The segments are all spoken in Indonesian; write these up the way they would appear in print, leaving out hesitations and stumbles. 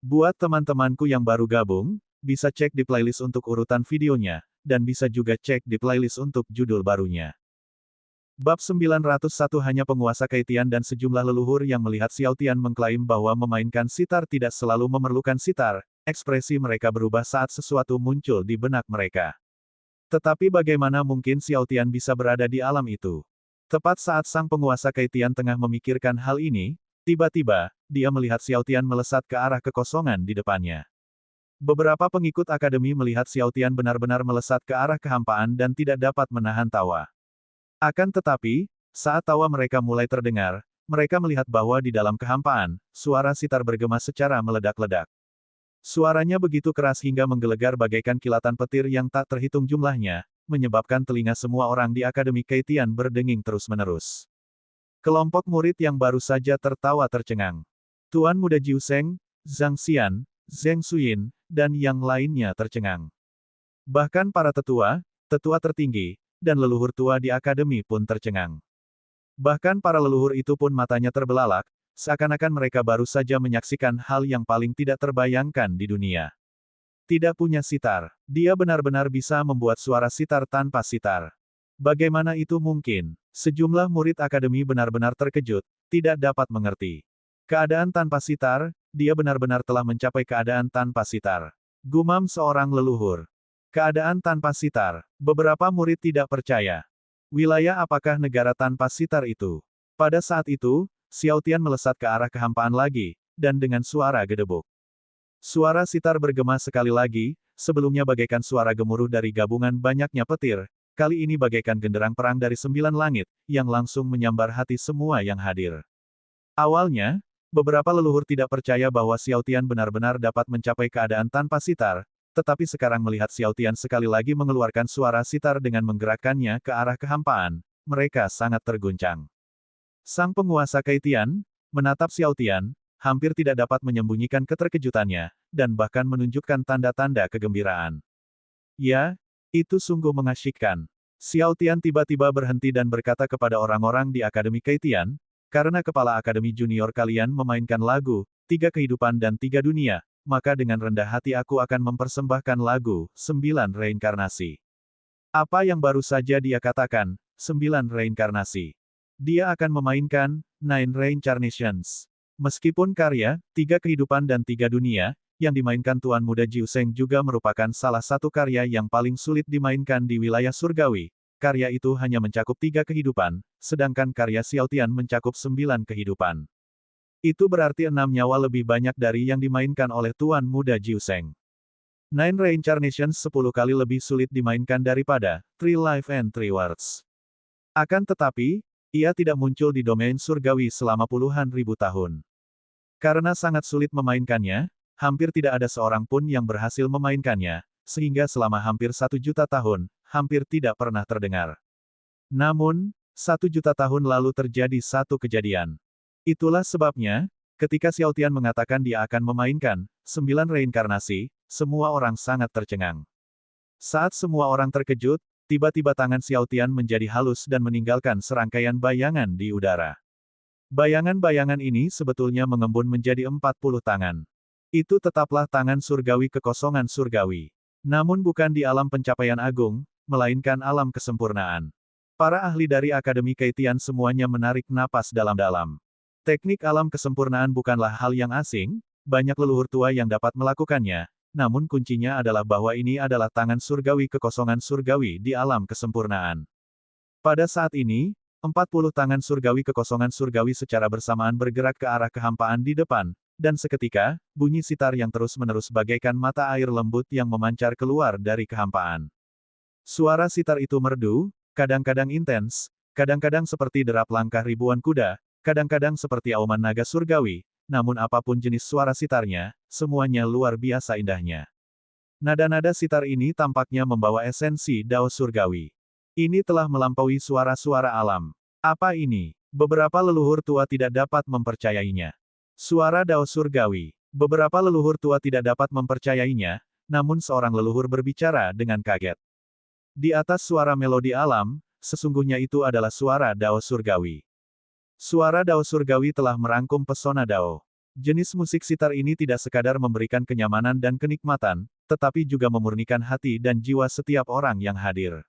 Buat teman-temanku yang baru gabung, bisa cek di playlist untuk urutan videonya, dan bisa juga cek di playlist untuk judul barunya. Bab 901 hanya penguasa Kaitian dan sejumlah leluhur yang melihat Xiao Tian mengklaim bahwa memainkan sitar tidak selalu memerlukan sitar, ekspresi mereka berubah saat sesuatu muncul di benak mereka. Tetapi bagaimana mungkin Xiao Tian bisa berada di alam itu? Tepat saat sang penguasa Kaitian tengah memikirkan hal ini, tiba-tiba, dia melihat Xiao Tian melesat ke arah kekosongan di depannya. Beberapa pengikut akademi melihat Xiao Tian benar-benar melesat ke arah kehampaan dan tidak dapat menahan tawa. Akan tetapi, saat tawa mereka mulai terdengar, mereka melihat bahwa di dalam kehampaan, suara sitar bergema secara meledak-ledak. Suaranya begitu keras hingga menggelegar bagaikan kilatan petir yang tak terhitung jumlahnya, menyebabkan telinga semua orang di Akademi Kaitian berdenging terus-menerus. Kelompok murid yang baru saja tertawa tercengang. Tuan Muda Jiu Sheng, Zhang Xian, Zheng Xuyin, dan yang lainnya tercengang. Bahkan para tetua tertinggi, dan leluhur tua di akademi pun tercengang. Bahkan para leluhur itu pun matanya terbelalak, seakan-akan mereka baru saja menyaksikan hal yang paling tidak terbayangkan di dunia. Tidak punya sitar, dia benar-benar bisa membuat suara sitar tanpa sitar. Bagaimana itu mungkin? Sejumlah murid akademi benar-benar terkejut, tidak dapat mengerti. Keadaan tanpa sitar, dia benar-benar telah mencapai keadaan tanpa sitar. Gumam seorang leluhur. Keadaan tanpa sitar. Beberapa murid tidak percaya. Wilayah apakah negara tanpa sitar itu? Pada saat itu, Xiao Tian melesat ke arah kehampaan lagi, dan dengan suara gedebuk. Suara sitar bergema sekali lagi, sebelumnya bagaikan suara gemuruh dari gabungan banyaknya petir, kali ini bagaikan genderang perang dari 9 langit, yang langsung menyambar hati semua yang hadir. Awalnya, beberapa leluhur tidak percaya bahwa Xiao Tian benar-benar dapat mencapai keadaan tanpa sitar, tetapi sekarang melihat Xiao Tian sekali lagi mengeluarkan suara sitar dengan menggerakkannya ke arah kehampaan, mereka sangat terguncang. Sang penguasa Kaitian menatap Xiao Tian, hampir tidak dapat menyembunyikan keterkejutannya, dan bahkan menunjukkan tanda-tanda kegembiraan. Ya, itu sungguh mengasyikkan. Xiao Tian tiba-tiba berhenti dan berkata kepada orang-orang di Akademi Kaitian, karena kepala Akademi Junior kalian memainkan lagu, 3 kehidupan dan 3 dunia, maka dengan rendah hati aku akan mempersembahkan lagu, 9 reinkarnasi. Apa yang baru saja dia katakan, 9 reinkarnasi. Dia akan memainkan, 9 reincarnations. Meskipun karya, 3 kehidupan dan 3 dunia, yang dimainkan Tuan Muda Jiu Sheng juga merupakan salah satu karya yang paling sulit dimainkan di wilayah surgawi. Karya itu hanya mencakup 3 kehidupan, sedangkan karya Xiao Tian mencakup 9 kehidupan. Itu berarti 6 nyawa lebih banyak dari yang dimainkan oleh Tuan Muda Jiu Sheng. 9 Reincarnations 10 kali lebih sulit dimainkan daripada 3 Life and 3 Worlds. Akan tetapi, ia tidak muncul di domain surgawi selama puluhan ribu tahun. Karena sangat sulit memainkannya, hampir tidak ada seorang pun yang berhasil memainkannya, sehingga selama hampir 1 juta tahun, hampir tidak pernah terdengar. Namun, 1 juta tahun lalu terjadi satu kejadian. Itulah sebabnya, ketika Xiao Tian mengatakan dia akan memainkan 9 reinkarnasi, semua orang sangat tercengang. Saat semua orang terkejut, tiba-tiba tangan Xiao Tian menjadi halus dan meninggalkan serangkaian bayangan di udara. Bayangan-bayangan ini sebetulnya mengembun menjadi 40 tangan. Itu tetaplah tangan surgawi kekosongan surgawi. Namun bukan di alam pencapaian agung, melainkan alam kesempurnaan. Para ahli dari Akademi Kaitian semuanya menarik napas dalam-dalam. Teknik alam kesempurnaan bukanlah hal yang asing, banyak leluhur tua yang dapat melakukannya, namun kuncinya adalah bahwa ini adalah tangan surgawi kekosongan surgawi di alam kesempurnaan. Pada saat ini, 40 tangan surgawi kekosongan surgawi secara bersamaan bergerak ke arah kehampaan di depan, dan seketika, bunyi sitar yang terus-menerus bagaikan mata air lembut yang memancar keluar dari kehampaan. Suara sitar itu merdu, kadang-kadang intens, kadang-kadang seperti derap langkah ribuan kuda, kadang-kadang seperti auman naga surgawi, namun apapun jenis suara sitarnya, semuanya luar biasa indahnya. Nada-nada sitar ini tampaknya membawa esensi Dao surgawi. Ini telah melampaui suara-suara alam. Apa ini? Beberapa leluhur tua tidak dapat mempercayainya. Suara Dao surgawi. Beberapa leluhur tua tidak dapat mempercayainya, namun seorang leluhur berbicara dengan kaget. Di atas suara melodi alam, sesungguhnya itu adalah suara Dao surgawi. Suara Dao surgawi telah merangkum pesona Dao. Jenis musik sitar ini tidak sekadar memberikan kenyamanan dan kenikmatan, tetapi juga memurnikan hati dan jiwa setiap orang yang hadir.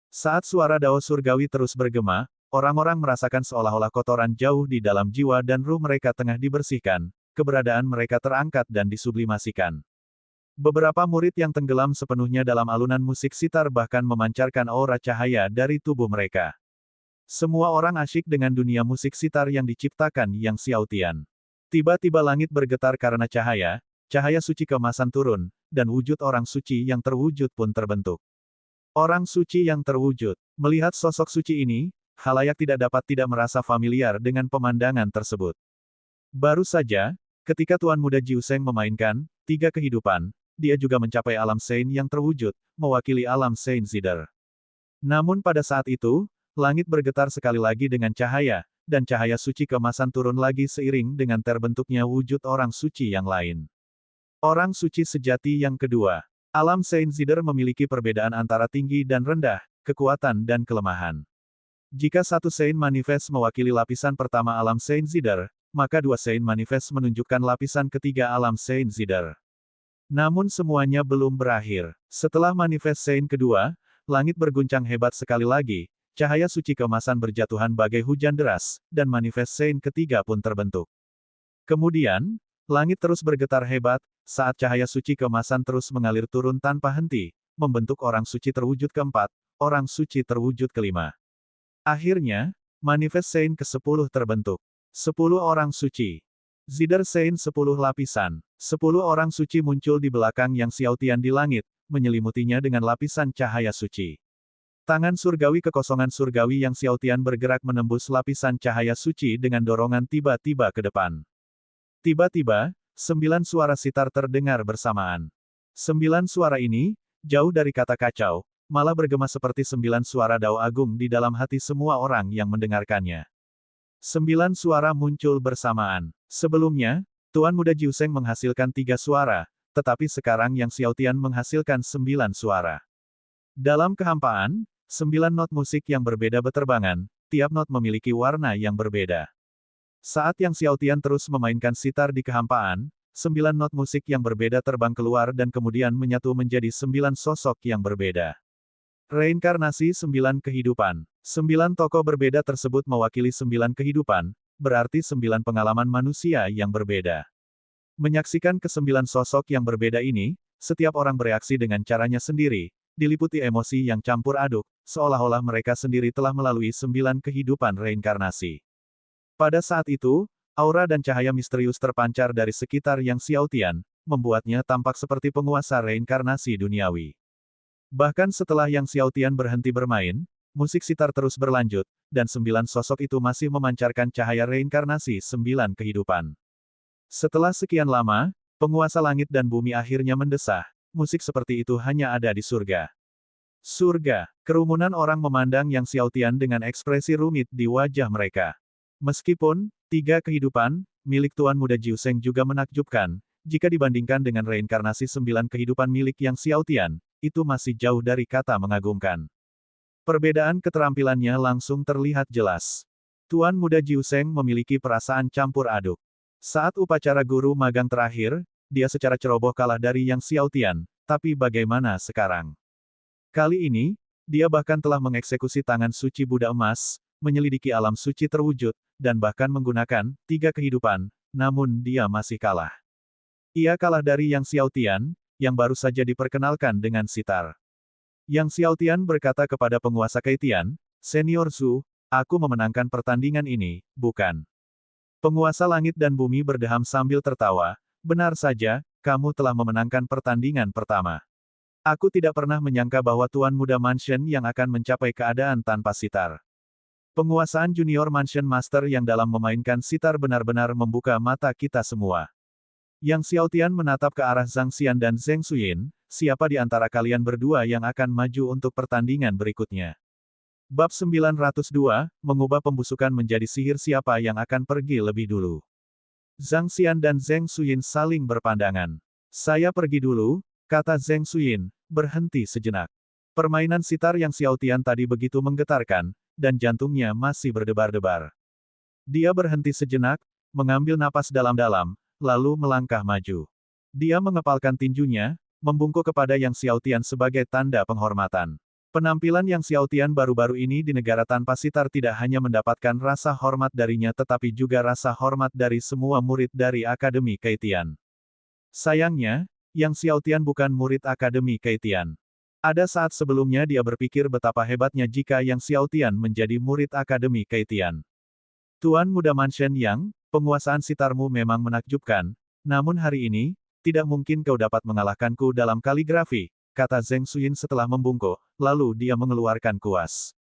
Saat suara dao surgawi terus bergema, orang-orang merasakan seolah-olah kotoran jauh di dalam jiwa dan ruh mereka tengah dibersihkan, keberadaan mereka terangkat dan disublimasikan. Beberapa murid yang tenggelam sepenuhnya dalam alunan musik sitar bahkan memancarkan aura cahaya dari tubuh mereka. Semua orang asyik dengan dunia musik sitar yang diciptakan Yang Xiaotian. Tiba-tiba langit bergetar karena cahaya, cahaya suci keemasan turun, dan wujud orang suci yang terwujud pun terbentuk. Orang suci yang terwujud. Melihat sosok suci ini, khalayak tidak dapat tidak merasa familiar dengan pemandangan tersebut. Baru saja, ketika Tuan Muda Jiuseng memainkan tiga kehidupan, dia juga mencapai alam Sein yang terwujud, mewakili alam Sein Zider. Namun pada saat itu, langit bergetar sekali lagi dengan cahaya, dan cahaya suci keemasan turun lagi seiring dengan terbentuknya wujud orang suci yang lain. Orang suci sejati yang kedua. Alam Sein Zider memiliki perbedaan antara tinggi dan rendah, kekuatan dan kelemahan. Jika satu Sein Manifest mewakili lapisan pertama alam Sein Zider, maka dua Sein Manifest menunjukkan lapisan ketiga alam Sein Zider. Namun semuanya belum berakhir. Setelah Manifest Sein kedua, langit berguncang hebat sekali lagi, cahaya suci keemasan berjatuhan bagai hujan deras, dan Manifest Sein ketiga pun terbentuk. Kemudian, langit terus bergetar hebat, saat cahaya suci keemasan terus mengalir turun tanpa henti, membentuk orang suci terwujud keempat, orang suci terwujud kelima. Akhirnya, Manifest Sein ke-10 terbentuk. 10 orang suci. Zider Sein 10 lapisan. 10 orang suci muncul di belakang Yang Xiaotian di langit, menyelimutinya dengan lapisan cahaya suci. Tangan surgawi kekosongan surgawi Yang Xiaotian bergerak menembus lapisan cahaya suci dengan dorongan tiba-tiba ke depan. Tiba-tiba, 9 suara sitar terdengar bersamaan. 9 suara ini, jauh dari kata kacau, malah bergema seperti 9 suara dao agung di dalam hati semua orang yang mendengarkannya. 9 suara muncul bersamaan. Sebelumnya, Tuan Muda Jiuseng menghasilkan 3 suara, tetapi sekarang Yang Xiaotian menghasilkan 9 suara. Dalam kehampaan, 9 not musik yang berbeda beterbangan, tiap not memiliki warna yang berbeda. Saat Yang Xiaotian terus memainkan sitar di kehampaan, 9 not musik yang berbeda terbang keluar dan kemudian menyatu menjadi 9 sosok yang berbeda. Reinkarnasi 9 kehidupan. 9 tokoh berbeda tersebut mewakili 9 kehidupan, berarti 9 pengalaman manusia yang berbeda. Menyaksikan ke-9 sosok yang berbeda ini, setiap orang bereaksi dengan caranya sendiri, diliputi emosi yang campur aduk, seolah-olah mereka sendiri telah melalui 9 kehidupan reinkarnasi. Pada saat itu, aura dan cahaya misterius terpancar dari sekitar Yang Xiaotian, membuatnya tampak seperti penguasa reinkarnasi duniawi. Bahkan setelah Yang Xiaotian berhenti bermain, musik sitar terus berlanjut, dan 9 sosok itu masih memancarkan cahaya reinkarnasi 9 kehidupan. Setelah sekian lama, penguasa langit dan bumi akhirnya mendesah, musik seperti itu hanya ada di surga. Surga, kerumunan orang memandang Yang Xiaotian dengan ekspresi rumit di wajah mereka. Meskipun 3 kehidupan milik Tuan Muda Jiuseng juga menakjubkan, jika dibandingkan dengan reinkarnasi 9 kehidupan milik Yang Xiaotian, itu masih jauh dari kata mengagumkan. Perbedaan keterampilannya langsung terlihat jelas. Tuan Muda Jiuseng memiliki perasaan campur aduk. Saat upacara guru magang terakhir, dia secara ceroboh kalah dari Yang Xiaotian, tapi bagaimana sekarang? Kali ini, dia bahkan telah mengeksekusi tangan suci Buddha emas, menyelidiki alam suci terwujud, dan bahkan menggunakan 3 kehidupan, namun dia masih kalah. Ia kalah dari Yang Xiaotian, yang baru saja diperkenalkan dengan sitar. Yang Xiaotian berkata kepada penguasa Keitian, Senior Zhu, aku memenangkan pertandingan ini, bukan? Penguasa langit dan bumi berdeham sambil tertawa, benar saja, kamu telah memenangkan pertandingan pertama. Aku tidak pernah menyangka bahwa Tuan Muda Mansion yang akan mencapai keadaan tanpa sitar. Penguasaan Junior Mansion Master yang dalam memainkan sitar benar-benar membuka mata kita semua. Yang Xiaotian menatap ke arah Zhang Xian dan Zheng Xuyin, siapa di antara kalian berdua yang akan maju untuk pertandingan berikutnya? Bab 902, mengubah pembusukan menjadi sihir siapa yang akan pergi lebih dulu. Zhang Xian dan Zheng Xuyin saling berpandangan. Saya pergi dulu, kata Zheng Xuyin, berhenti sejenak. Permainan sitar Yang Xiaotian tadi begitu menggetarkan, dan jantungnya masih berdebar-debar. Dia berhenti sejenak, mengambil napas dalam-dalam, lalu melangkah maju. Dia mengepalkan tinjunya, membungkuk kepada Yang Xiaotian sebagai tanda penghormatan. Penampilan Yang Xiaotian baru-baru ini di negara tanpa sitar tidak hanya mendapatkan rasa hormat darinya tetapi juga rasa hormat dari semua murid dari Akademi Keitian. Sayangnya, Yang Xiaotian bukan murid Akademi Keitian. Ada saat sebelumnya dia berpikir betapa hebatnya jika Yang Xiaotian menjadi murid Akademi Keitian. Tuan Muda Manshen Yang, penguasaan sitarmu memang menakjubkan, namun hari ini, tidak mungkin kau dapat mengalahkanku dalam kaligrafi, kata Zheng Xuyin setelah membungkuk, lalu dia mengeluarkan kuas.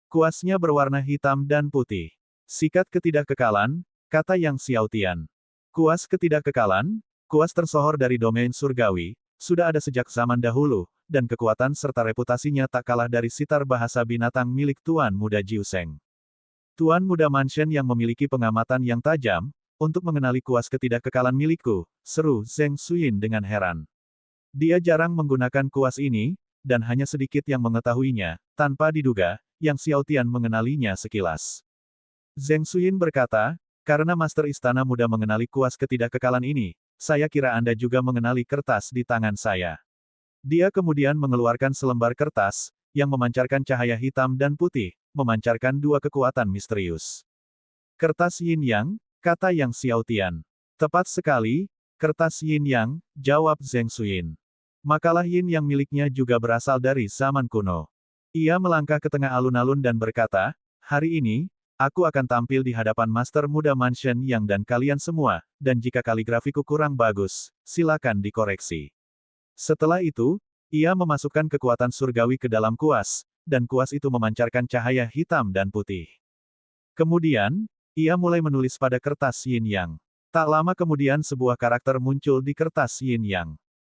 Kuasnya berwarna hitam dan putih. Sikat ketidakkekalan, kata Yang Xiaotian. Kuas ketidakkekalan, kuas tersohor dari domain surgawi, sudah ada sejak zaman dahulu, dan kekuatan serta reputasinya tak kalah dari sitar bahasa binatang milik Tuan Muda Jiuseng. Tuan Muda Manshen yang memiliki pengamatan yang tajam, untuk mengenali kuas ketidakkekalan milikku, seru Zheng Xuyin dengan heran. Dia jarang menggunakan kuas ini, dan hanya sedikit yang mengetahuinya, tanpa diduga, Yang Xiaotian mengenalinya sekilas. Zheng Xuyin berkata, karena Master Istana Muda mengenali kuas ketidakkekalan ini, saya kira Anda juga mengenali kertas di tangan saya. Dia kemudian mengeluarkan selembar kertas, yang memancarkan cahaya hitam dan putih, memancarkan dua kekuatan misterius. Kertas Yin Yang, kata Yang Xiaotian. Tepat sekali, kertas Yin Yang, jawab Zheng Xuyin. Makalah Yin Yang miliknya juga berasal dari zaman kuno. Ia melangkah ke tengah alun-alun dan berkata, hari ini, aku akan tampil di hadapan Master Muda Manshen Yang dan kalian semua, dan jika kaligrafiku kurang bagus, silakan dikoreksi. Setelah itu, ia memasukkan kekuatan surgawi ke dalam kuas, dan kuas itu memancarkan cahaya hitam dan putih. Kemudian, ia mulai menulis pada kertas Yin Yang. Tak lama kemudian sebuah karakter muncul di kertas Yin Yang.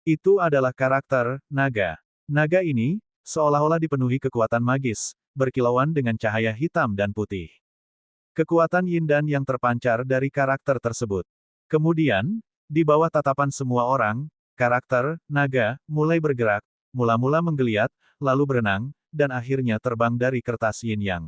Itu adalah karakter naga. Naga ini, seolah-olah dipenuhi kekuatan magis, berkilauan dengan cahaya hitam dan putih. Kekuatan Yin dan Yang terpancar dari karakter tersebut. Kemudian, di bawah tatapan semua orang, karakter naga mulai bergerak, mula-mula menggeliat, lalu berenang, dan akhirnya terbang dari kertas Yin Yang.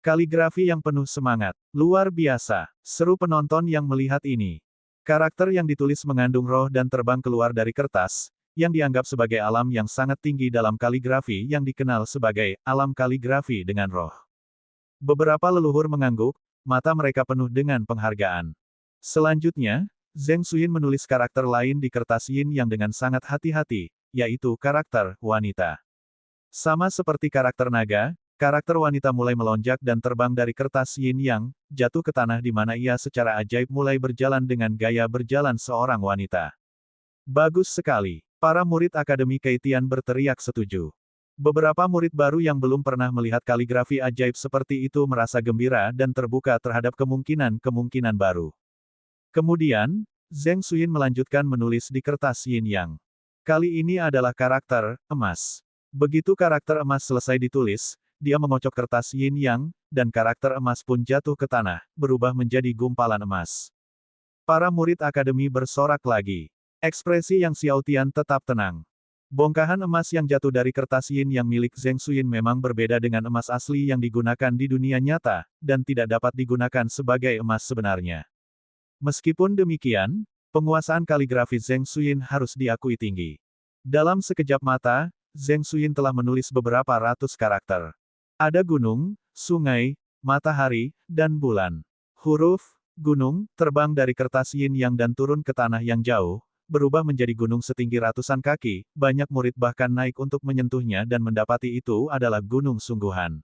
Kaligrafi yang penuh semangat. Luar biasa. Seru penonton yang melihat ini. Karakter yang ditulis mengandung roh dan terbang keluar dari kertas, yang dianggap sebagai alam yang sangat tinggi dalam kaligrafi yang dikenal sebagai alam kaligrafi dengan roh. Beberapa leluhur mengangguk, mata mereka penuh dengan penghargaan. Selanjutnya, Zheng Xuyin menulis karakter lain di kertas Yin Yang dengan sangat hati-hati, yaitu karakter wanita. Sama seperti karakter naga, karakter wanita mulai melonjak dan terbang dari kertas Yin Yang, jatuh ke tanah di mana ia secara ajaib mulai berjalan dengan gaya berjalan seorang wanita. Bagus sekali. Para murid Akademi Keitian berteriak setuju. Beberapa murid baru yang belum pernah melihat kaligrafi ajaib seperti itu merasa gembira dan terbuka terhadap kemungkinan-kemungkinan baru. Kemudian, Zheng Xuyin melanjutkan menulis di kertas Yin Yang. Kali ini adalah karakter emas. Begitu karakter emas selesai ditulis, dia mengocok kertas Yin Yang, dan karakter emas pun jatuh ke tanah, berubah menjadi gumpalan emas. Para murid akademi bersorak lagi. Ekspresi Yang Xiaotian tetap tenang. Bongkahan emas yang jatuh dari kertas Yin Yang milik Zheng Xuyin memang berbeda dengan emas asli yang digunakan di dunia nyata, dan tidak dapat digunakan sebagai emas sebenarnya. Meskipun demikian, penguasaan kaligrafi Zheng Xuyin harus diakui tinggi. Dalam sekejap mata, Zheng Xuyin telah menulis beberapa ratus karakter. Ada gunung, sungai, matahari, dan bulan. Huruf gunung terbang dari kertas Yin Yang dan turun ke tanah yang jauh, berubah menjadi gunung setinggi ratusan kaki, banyak murid bahkan naik untuk menyentuhnya dan mendapati itu adalah gunung sungguhan.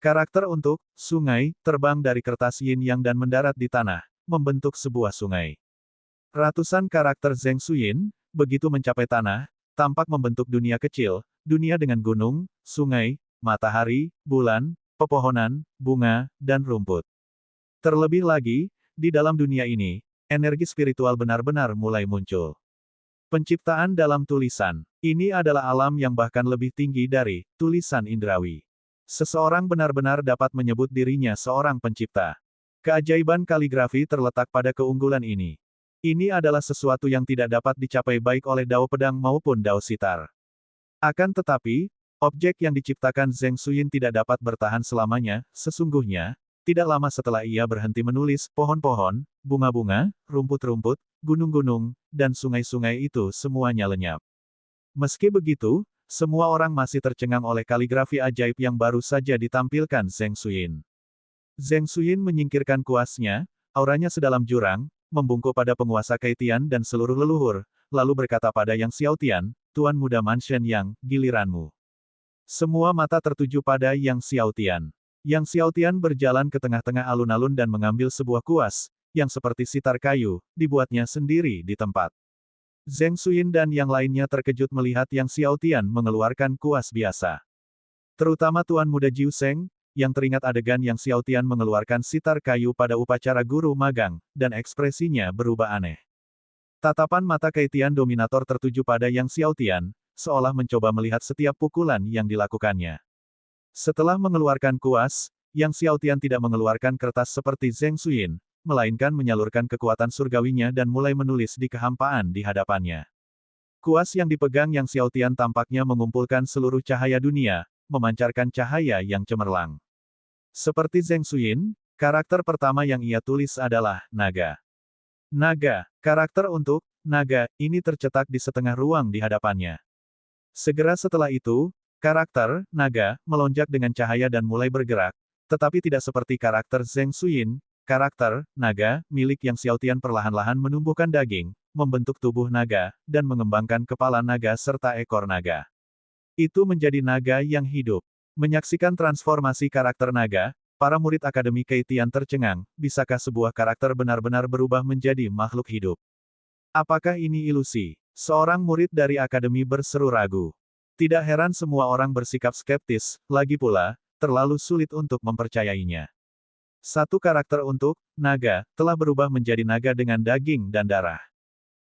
Karakter untuk sungai terbang dari kertas Yin Yang dan mendarat di tanah, membentuk sebuah sungai. Ratusan karakter Zheng Xuyin, begitu mencapai tanah, tampak membentuk dunia kecil, dunia dengan gunung, sungai, matahari, bulan, pepohonan, bunga, dan rumput. Terlebih lagi, di dalam dunia ini, energi spiritual benar-benar mulai muncul. Penciptaan dalam tulisan. Ini adalah alam yang bahkan lebih tinggi dari tulisan indrawi. Seseorang benar-benar dapat menyebut dirinya seorang pencipta. Keajaiban kaligrafi terletak pada keunggulan ini. Ini adalah sesuatu yang tidak dapat dicapai baik oleh dao pedang maupun dao sitar. Akan tetapi, objek yang diciptakan Zheng Xuyin tidak dapat bertahan selamanya, sesungguhnya, Tidak lama setelah ia berhenti menulis, pohon-pohon, bunga-bunga, rumput-rumput, gunung-gunung, dan sungai-sungai itu semuanya lenyap. Meski begitu, semua orang masih tercengang oleh kaligrafi ajaib yang baru saja ditampilkan Zheng Xuyin. Zheng Xuyin menyingkirkan kuasnya, auranya sedalam jurang, membungkuk pada penguasa Keitian dan seluruh leluhur, lalu berkata pada Yang Xiaotian, Tuan Muda Manshen Yang, giliranmu. Semua mata tertuju pada Yang Xiaotian. Yang Xiaotian berjalan ke tengah-tengah alun-alun dan mengambil sebuah kuas, yang seperti sitar kayu, dibuatnya sendiri di tempat. Zheng Xuyin dan yang lainnya terkejut melihat Yang Xiaotian mengeluarkan kuas biasa. Terutama Tuan Muda Jiu Sheng, yang teringat adegan Yang Xiaotian mengeluarkan sitar kayu pada upacara guru magang, dan ekspresinya berubah aneh. Tatapan mata Keitian Dominator tertuju pada Yang Xiaotian, seolah mencoba melihat setiap pukulan yang dilakukannya. Setelah mengeluarkan kuas, Yang Xiaotian tidak mengeluarkan kertas seperti Zheng Xuyin, melainkan menyalurkan kekuatan surgawinya dan mulai menulis di kehampaan di hadapannya. Kuas yang dipegang Yang Xiaotian tampaknya mengumpulkan seluruh cahaya dunia, memancarkan cahaya yang cemerlang. Seperti Zheng Xuyin, karakter pertama yang ia tulis adalah naga. Naga, karakter untuk naga ini tercetak di setengah ruang di hadapannya. Segera setelah itu, karakter naga melonjak dengan cahaya dan mulai bergerak, tetapi tidak seperti karakter Zheng Xuyin. Karakter naga milik Yang Xiaotian perlahan-lahan menumbuhkan daging, membentuk tubuh naga, dan mengembangkan kepala naga serta ekor naga. Itu menjadi naga yang hidup. Menyaksikan transformasi karakter naga, para murid Akademi Keitian tercengang, bisakah sebuah karakter benar-benar berubah menjadi makhluk hidup? Apakah ini ilusi? Seorang murid dari Akademi berseru ragu. Tidak heran semua orang bersikap skeptis, lagi pula, terlalu sulit untuk mempercayainya. Satu karakter untuk naga telah berubah menjadi naga dengan daging dan darah.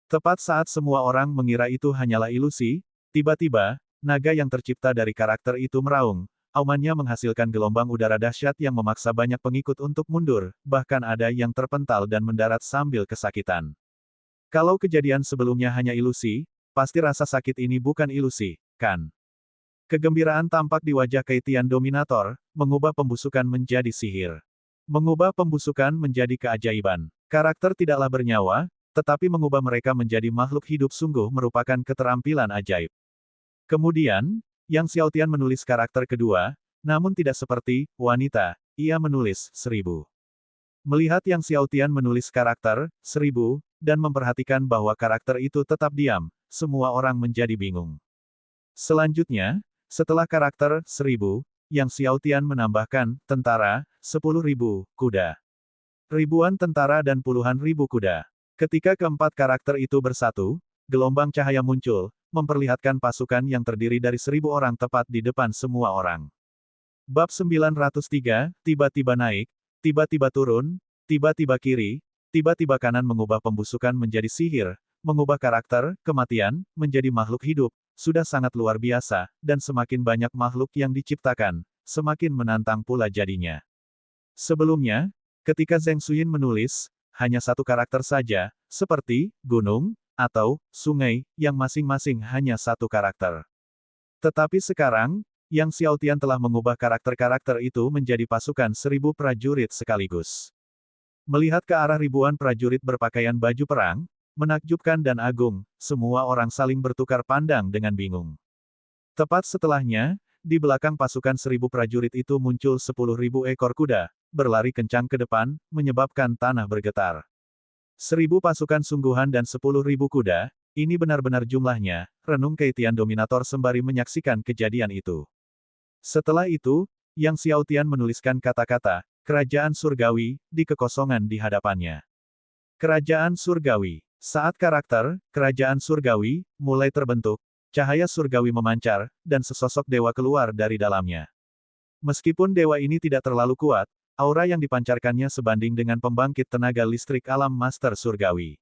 Tepat saat semua orang mengira itu hanyalah ilusi, tiba-tiba, naga yang tercipta dari karakter itu meraung. Aumannya menghasilkan gelombang udara dahsyat yang memaksa banyak pengikut untuk mundur, bahkan ada yang terpental dan mendarat sambil kesakitan. Kalau kejadian sebelumnya hanya ilusi, pasti rasa sakit ini bukan ilusi, kan? Kegembiraan tampak di wajah Keitian Dominator, mengubah pembusukan menjadi sihir. Mengubah pembusukan menjadi keajaiban. Karakter tidaklah bernyawa, tetapi mengubah mereka menjadi makhluk hidup sungguh merupakan keterampilan ajaib. Kemudian, Yang Xiaotian menulis karakter kedua, namun tidak seperti wanita, ia menulis 1000. Melihat Yang Xiaotian menulis karakter 1000, dan memperhatikan bahwa karakter itu tetap diam, semua orang menjadi bingung. Selanjutnya, setelah karakter 1000, Yang Xiaotian menambahkan tentara 10.000 kuda. Ribuan tentara dan puluhan ribu kuda. Ketika keempat karakter itu bersatu, gelombang cahaya muncul, memperlihatkan pasukan yang terdiri dari 1000 orang tepat di depan semua orang. Bab 903, tiba-tiba naik, tiba-tiba turun, tiba-tiba kiri, tiba-tiba kanan mengubah pembusukan menjadi sihir, mengubah karakter, kematian, menjadi makhluk hidup, sudah sangat luar biasa, dan semakin banyak makhluk yang diciptakan, semakin menantang pula jadinya. Sebelumnya, ketika Zheng Xuyin menulis, hanya satu karakter saja, seperti gunung atau sungai, yang masing-masing hanya satu karakter. Tetapi sekarang, Yang Xiaotian telah mengubah karakter-karakter itu menjadi pasukan 1000 prajurit sekaligus. Melihat ke arah ribuan prajurit berpakaian baju perang, menakjubkan dan agung, semua orang saling bertukar pandang dengan bingung. Tepat setelahnya, di belakang pasukan 1000 prajurit itu muncul 10.000 ekor kuda, berlari kencang ke depan, menyebabkan tanah bergetar. 1000 pasukan sungguhan dan 10.000 kuda, ini benar-benar jumlahnya, renung Keitian Dominator sembari menyaksikan kejadian itu. Setelah itu, Yang Xiaotian menuliskan kata-kata, Kerajaan Surgawi, di kekosongan di hadapannya. Kerajaan Surgawi. Saat karakter, Kerajaan Surgawi, mulai terbentuk, cahaya surgawi memancar, dan sesosok dewa keluar dari dalamnya. Meskipun dewa ini tidak terlalu kuat, aura yang dipancarkannya sebanding dengan pembangkit tenaga listrik alam Master Surgawi.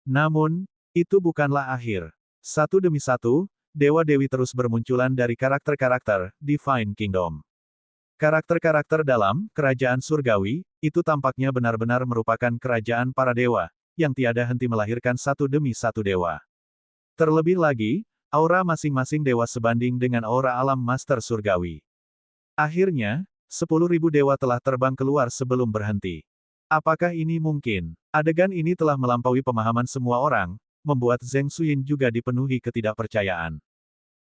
Namun, itu bukanlah akhir. Satu demi satu, dewa-dewi terus bermunculan dari karakter-karakter Divine Kingdom. Karakter-karakter dalam Kerajaan Surgawi, itu tampaknya benar-benar merupakan kerajaan para dewa, yang tiada henti melahirkan satu demi satu dewa. Terlebih lagi, aura masing-masing dewa sebanding dengan aura alam Master Surgawi. Akhirnya, 10.000 dewa telah terbang keluar sebelum berhenti. Apakah ini mungkin? Adegan ini telah melampaui pemahaman semua orang, membuat Zheng Xuyin juga dipenuhi ketidakpercayaan.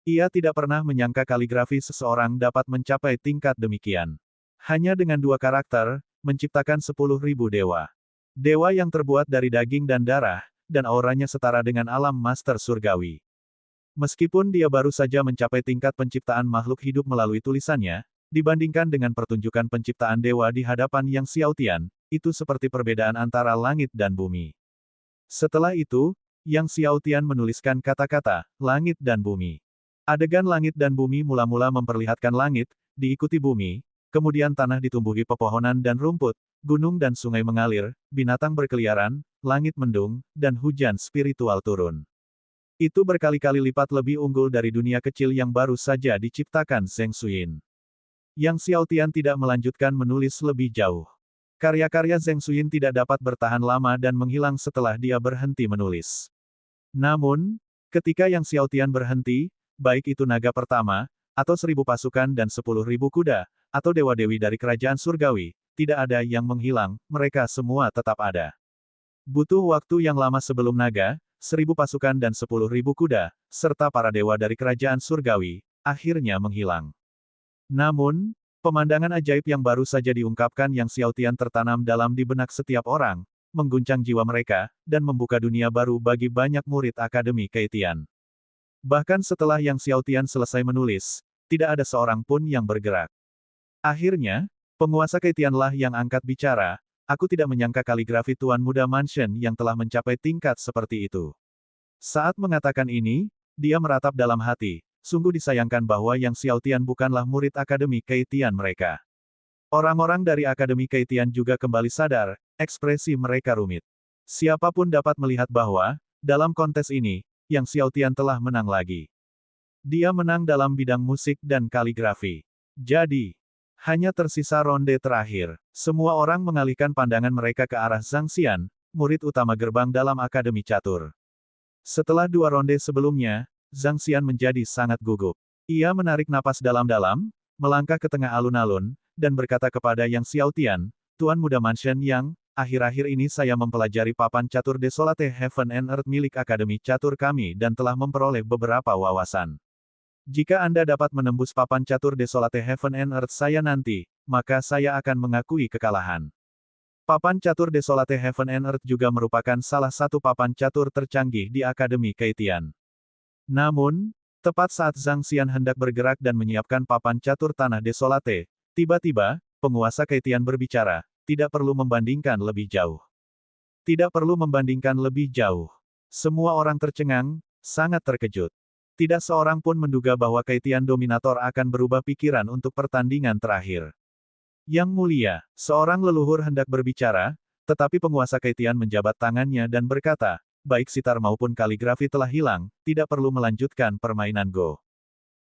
Ia tidak pernah menyangka kaligrafi seseorang dapat mencapai tingkat demikian. Hanya dengan 2 karakter, menciptakan 10.000 dewa. Dewa yang terbuat dari daging dan darah, dan auranya setara dengan alam master surgawi. Meskipun dia baru saja mencapai tingkat penciptaan makhluk hidup melalui tulisannya, dibandingkan dengan pertunjukan penciptaan dewa di hadapan Yang Xiaotian, itu seperti perbedaan antara langit dan bumi. Setelah itu, Yang Xiaotian menuliskan kata-kata, langit dan bumi. Adegan langit dan bumi mula-mula memperlihatkan langit, diikuti bumi, kemudian tanah ditumbuhi pepohonan dan rumput, gunung dan sungai mengalir, binatang berkeliaran, langit mendung, dan hujan spiritual turun. Itu berkali-kali lipat lebih unggul dari dunia kecil yang baru saja diciptakan Zheng Xuyin. Yang Xiaotian tidak melanjutkan menulis lebih jauh. Karya-karya Zheng Xuyin tidak dapat bertahan lama dan menghilang setelah dia berhenti menulis. Namun, ketika Yang Xiaotian berhenti, baik itu naga pertama, atau 1.000 pasukan dan 10.000 kuda, atau dewa-dewi dari kerajaan surgawi, tidak ada yang menghilang, mereka semua tetap ada. Butuh waktu yang lama sebelum naga, 1.000 pasukan dan 10.000 kuda, serta para dewa dari kerajaan surgawi, akhirnya menghilang. Namun, pemandangan ajaib yang baru saja diungkapkan Yang Xiaotian tertanam dalam di benak setiap orang, mengguncang jiwa mereka, dan membuka dunia baru bagi banyak murid Akademi Keitian. Bahkan setelah Yang Xiaotian selesai menulis, tidak ada seorang pun yang bergerak. Akhirnya, penguasa Keitianlah yang angkat bicara, aku tidak menyangka kaligrafi Tuan Muda Mansion yang telah mencapai tingkat seperti itu. Saat mengatakan ini, dia meratap dalam hati. Sungguh disayangkan bahwa Yang Xiaotian bukanlah murid Akademi Keitian mereka. Orang-orang dari Akademi Keitian juga kembali sadar, ekspresi mereka rumit. Siapapun dapat melihat bahwa, dalam kontes ini, Yang Xiaotian telah menang lagi. Dia menang dalam bidang musik dan kaligrafi. Jadi, hanya tersisa ronde terakhir. Semua orang mengalihkan pandangan mereka ke arah Zhang Xian, murid utama gerbang dalam Akademi Catur. Setelah 2 ronde sebelumnya, Zhang Xian menjadi sangat gugup. Ia menarik napas dalam-dalam, melangkah ke tengah alun-alun, dan berkata kepada Yang Xiaotian, Tuan Muda Mansion Yang, akhir-akhir ini saya mempelajari papan catur Desolate Heaven and Earth milik Akademi Catur kami dan telah memperoleh beberapa wawasan. Jika Anda dapat menembus papan catur Desolate Heaven and Earth saya nanti, maka saya akan mengakui kekalahan. Papan catur Desolate Heaven and Earth juga merupakan salah satu papan catur tercanggih di Akademi Keitian. Namun, tepat saat Zhang Xian hendak bergerak dan menyiapkan papan catur tanah Desolate, tiba-tiba, penguasa Keitian berbicara, tidak perlu membandingkan lebih jauh. Tidak perlu membandingkan lebih jauh. Semua orang tercengang, sangat terkejut. Tidak seorang pun menduga bahwa Keitian Dominator akan berubah pikiran untuk pertandingan terakhir. Yang mulia, seorang leluhur hendak berbicara, tetapi penguasa Keitian menjabat tangannya dan berkata, baik sitar maupun kaligrafi telah hilang, tidak perlu melanjutkan permainan Go.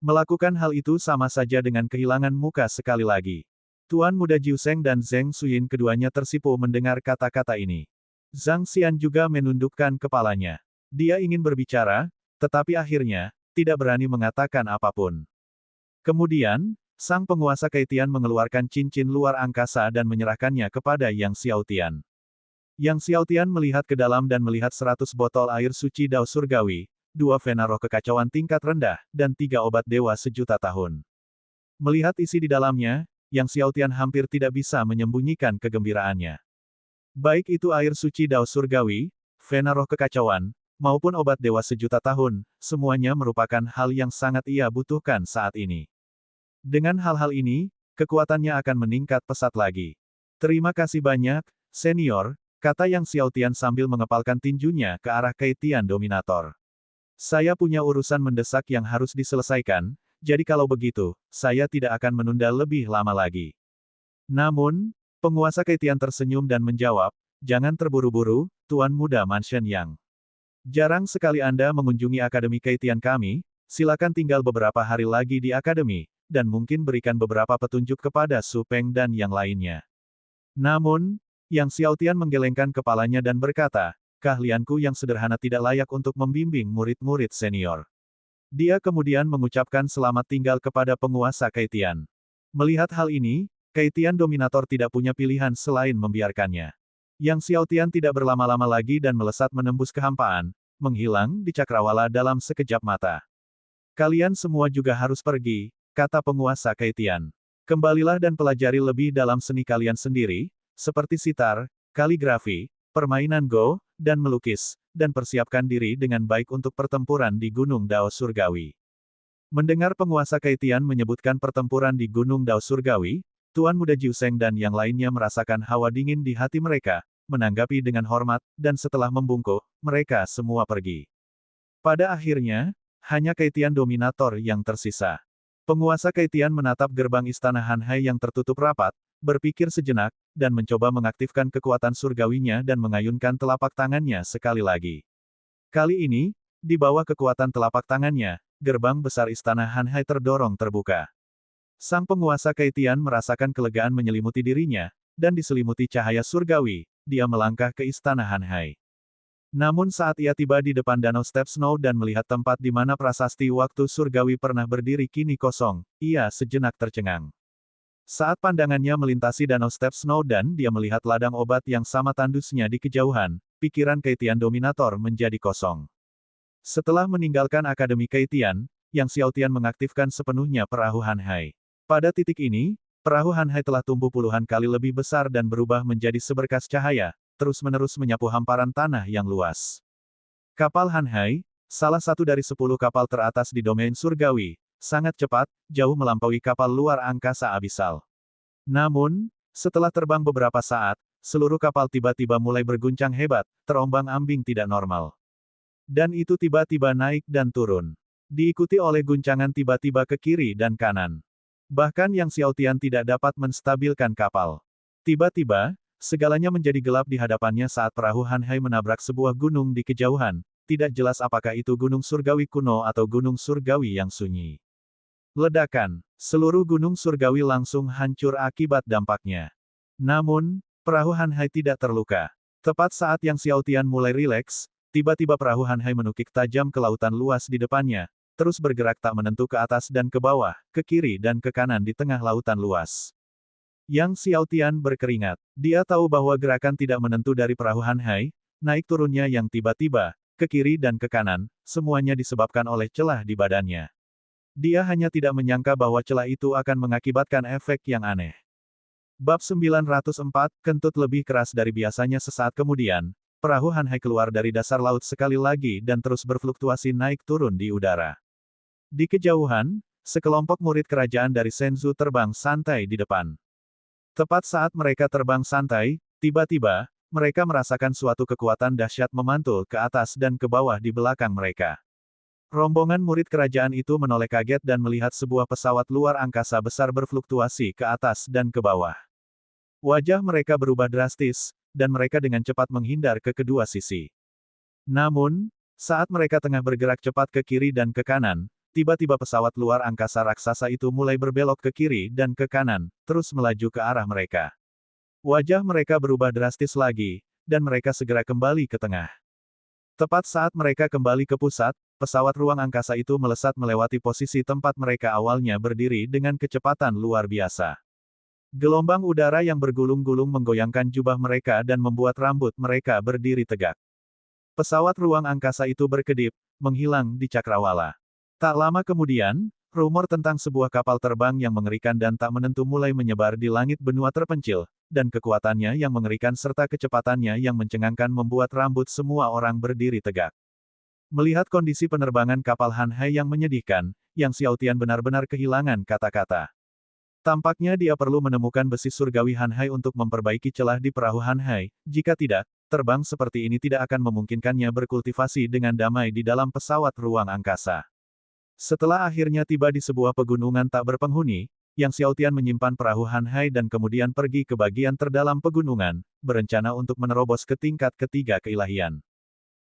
Melakukan hal itu sama saja dengan kehilangan muka sekali lagi. Tuan Muda Jiuseng dan Zheng Xuyin keduanya tersipu mendengar kata-kata ini. Zhang Xian juga menundukkan kepalanya. Dia ingin berbicara, tetapi akhirnya, tidak berani mengatakan apapun. Kemudian, sang penguasa Keitian mengeluarkan cincin luar angkasa dan menyerahkannya kepada Yang Xiaotian. Yang Xiaotian melihat ke dalam dan melihat 100 botol air suci Dao Surgawi, 2 vena roh kekacauan tingkat rendah, dan 3 obat dewa sejuta tahun. Melihat isi di dalamnya, Yang Xiaotian hampir tidak bisa menyembunyikan kegembiraannya. Baik itu air suci Dao Surgawi, vena roh kekacauan, maupun obat dewa sejuta tahun, semuanya merupakan hal yang sangat ia butuhkan saat ini. Dengan hal-hal ini, kekuatannya akan meningkat pesat lagi. Terima kasih banyak, senior, kata Yang Xiaotian sambil mengepalkan tinjunya ke arah Keitian Dominator. Saya punya urusan mendesak yang harus diselesaikan, jadi kalau begitu, saya tidak akan menunda lebih lama lagi. Namun, penguasa Keitian tersenyum dan menjawab, jangan terburu-buru, Tuan Muda Mansion Yang. Jarang sekali Anda mengunjungi Akademi Keitian kami, silakan tinggal beberapa hari lagi di Akademi, dan mungkin berikan beberapa petunjuk kepada Su Peng dan yang lainnya. Namun, Yang Xiaotian menggelengkan kepalanya dan berkata, keahlianku yang sederhana tidak layak untuk membimbing murid-murid senior. Dia kemudian mengucapkan selamat tinggal kepada penguasa Keitian. Melihat hal ini, Kaitian Dominator tidak punya pilihan selain membiarkannya. Yang Xiaotian tidak berlama-lama lagi dan melesat menembus kehampaan, menghilang di cakrawala dalam sekejap mata. Kalian semua juga harus pergi, kata penguasa Kaitian. Kembalilah dan pelajari lebih dalam seni kalian sendiri, seperti sitar, kaligrafi, permainan Go, dan melukis, dan persiapkan diri dengan baik untuk pertempuran di Gunung Dao Surgawi. Mendengar penguasa Kaitian menyebutkan pertempuran di Gunung Dao Surgawi, Tuan Muda Jiuseng dan yang lainnya merasakan hawa dingin di hati mereka, menanggapi dengan hormat, dan setelah membungkuk, mereka semua pergi. Pada akhirnya, hanya Kaitian Dominator yang tersisa. Penguasa Kaitian menatap gerbang istana Hanhai yang tertutup rapat, berpikir sejenak, dan mencoba mengaktifkan kekuatan surgawinya dan mengayunkan telapak tangannya sekali lagi. Kali ini, di bawah kekuatan telapak tangannya, gerbang besar istana Hanhai terdorong terbuka. Sang penguasa Kaitian merasakan kelegaan menyelimuti dirinya, dan diselimuti cahaya surgawi, dia melangkah ke istana Hanhai. Namun saat ia tiba di depan Danau Step Snow dan melihat tempat di mana prasasti waktu surgawi pernah berdiri kini kosong, ia sejenak tercengang. Saat pandangannya melintasi Danau Step Snow dan dia melihat ladang obat yang sama tandusnya di kejauhan, pikiran Kaitian Dominator menjadi kosong. Setelah meninggalkan Akademi Kaitian, Yang Xiaotian mengaktifkan sepenuhnya perahu Hanhai. Pada titik ini, perahu Hanhai telah tumbuh puluhan kali lebih besar dan berubah menjadi seberkas cahaya, terus-menerus menyapu hamparan tanah yang luas. Kapal Hanhai, salah satu dari 10 kapal teratas di domain surgawi, sangat cepat, jauh melampaui kapal luar angkasa abisal. Namun, setelah terbang beberapa saat, seluruh kapal tiba-tiba mulai berguncang hebat, terombang-ambing tidak normal. Dan itu tiba-tiba naik dan turun. Diikuti oleh guncangan tiba-tiba ke kiri dan kanan. Bahkan Yang Xiaotian tidak dapat menstabilkan kapal. Tiba-tiba, segalanya menjadi gelap di hadapannya saat perahu Hanhai menabrak sebuah gunung di kejauhan, tidak jelas apakah itu gunung surgawi kuno atau gunung surgawi yang sunyi. Ledakan, seluruh gunung surgawi langsung hancur akibat dampaknya. Namun, perahu Hanhai tidak terluka. Tepat saat Yang Xiaotian mulai rileks, tiba-tiba perahu Hanhai menukik tajam ke lautan luas di depannya, terus bergerak tak menentu ke atas dan ke bawah, ke kiri dan ke kanan di tengah lautan luas. Yang Xiaotian berkeringat. Dia tahu bahwa gerakan tidak menentu dari perahu Hanhai, naik turunnya yang tiba-tiba, ke kiri dan ke kanan, semuanya disebabkan oleh celah di badannya. Dia hanya tidak menyangka bahwa celah itu akan mengakibatkan efek yang aneh. Bab 904, kentut lebih keras dari biasanya. Sesaat kemudian, perahu Hanhai keluar dari dasar laut sekali lagi dan terus berfluktuasi naik turun di udara. Di kejauhan, sekelompok murid kerajaan dari Shenzhou terbang santai di depan. Tepat saat mereka terbang santai, tiba-tiba, mereka merasakan suatu kekuatan dahsyat memantul ke atas dan ke bawah di belakang mereka. Rombongan murid kerajaan itu menoleh kaget dan melihat sebuah pesawat luar angkasa besar berfluktuasi ke atas dan ke bawah. Wajah mereka berubah drastis, dan mereka dengan cepat menghindar ke kedua sisi. Namun, saat mereka tengah bergerak cepat ke kiri dan ke kanan, tiba-tiba pesawat luar angkasa raksasa itu mulai berbelok ke kiri dan ke kanan, terus melaju ke arah mereka. Wajah mereka berubah drastis lagi, dan mereka segera kembali ke tengah. Tepat saat mereka kembali ke pusat, pesawat ruang angkasa itu melesat melewati posisi tempat mereka awalnya berdiri dengan kecepatan luar biasa. Gelombang udara yang bergulung-gulung menggoyangkan jubah mereka dan membuat rambut mereka berdiri tegak. Pesawat ruang angkasa itu berkedip, menghilang di cakrawala. Tak lama kemudian, rumor tentang sebuah kapal terbang yang mengerikan dan tak menentu mulai menyebar di langit benua terpencil, dan kekuatannya yang mengerikan serta kecepatannya yang mencengangkan membuat rambut semua orang berdiri tegak. Melihat kondisi penerbangan kapal Hanhai yang menyedihkan, Yang Xiaotian benar-benar kehilangan kata-kata. Tampaknya dia perlu menemukan besi surgawi Hanhai untuk memperbaiki celah di perahu Hanhai, jika tidak, terbang seperti ini tidak akan memungkinkannya berkultivasi dengan damai di dalam pesawat ruang angkasa. Setelah akhirnya tiba di sebuah pegunungan tak berpenghuni, Yang Xiaotian menyimpan perahu Hanhai dan kemudian pergi ke bagian terdalam pegunungan, berencana untuk menerobos ke tingkat ketiga keilahian.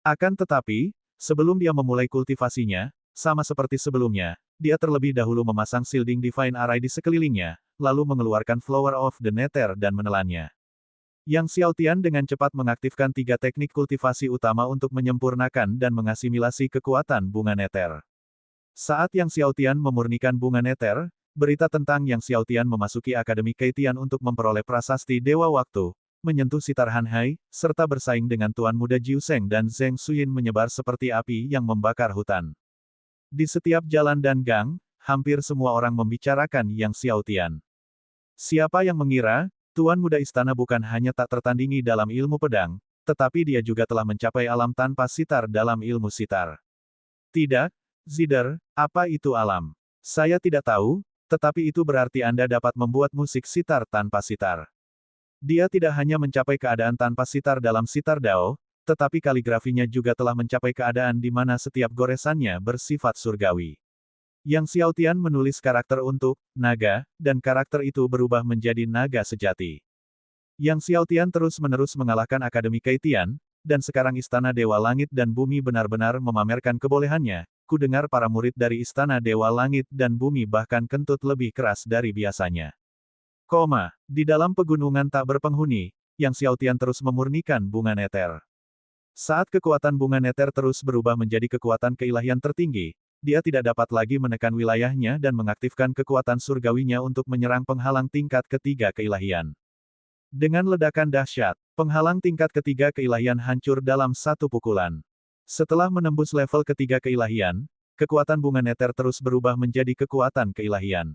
Akan tetapi, sebelum dia memulai kultivasinya, sama seperti sebelumnya, dia terlebih dahulu memasang shielding Divine Array di sekelilingnya, lalu mengeluarkan Flower of the Nether dan menelannya. Yang Xiaotian dengan cepat mengaktifkan 3 teknik kultivasi utama untuk menyempurnakan dan mengasimilasi kekuatan bunga Nether. Saat Yang Xiaotian memurnikan bunga Nether, berita tentang Yang Xiaotian memasuki Akademi Keitian untuk memperoleh prasasti Dewa Waktu, menyentuh sitar Han Hai, serta bersaing dengan Tuan Muda Jiu Sheng dan Zheng Xuyin menyebar seperti api yang membakar hutan. Di setiap jalan dan gang, hampir semua orang membicarakan Yang Xiaotian. Siapa yang mengira, Tuan Muda Istana bukan hanya tak tertandingi dalam ilmu pedang, tetapi dia juga telah mencapai alam tanpa sitar dalam ilmu sitar. Tidak, Zider, apa itu alam? Saya tidak tahu, tetapi itu berarti Anda dapat membuat musik sitar tanpa sitar. Dia tidak hanya mencapai keadaan tanpa sitar dalam sitar Dao, tetapi kaligrafinya juga telah mencapai keadaan di mana setiap goresannya bersifat surgawi. Yang Xiaotian menulis karakter untuk naga, dan karakter itu berubah menjadi naga sejati. Yang Xiaotian terus-menerus mengalahkan Akademi Keitian, dan sekarang Istana Dewa Langit dan Bumi benar-benar memamerkan kebolehannya. Kudengar para murid dari Istana Dewa Langit dan Bumi bahkan kentut lebih keras dari biasanya. Di dalam pegunungan tak berpenghuni, Yang Xiaotian terus memurnikan bunga neter. Saat kekuatan bunga neter terus berubah menjadi kekuatan keilahian tertinggi, dia tidak dapat lagi menekan wilayahnya dan mengaktifkan kekuatan surgawinya untuk menyerang penghalang tingkat ketiga keilahian. Dengan ledakan dahsyat, penghalang tingkat ketiga keilahian hancur dalam satu pukulan. Setelah menembus level ketiga keilahian, kekuatan bunga neter terus berubah menjadi kekuatan keilahian.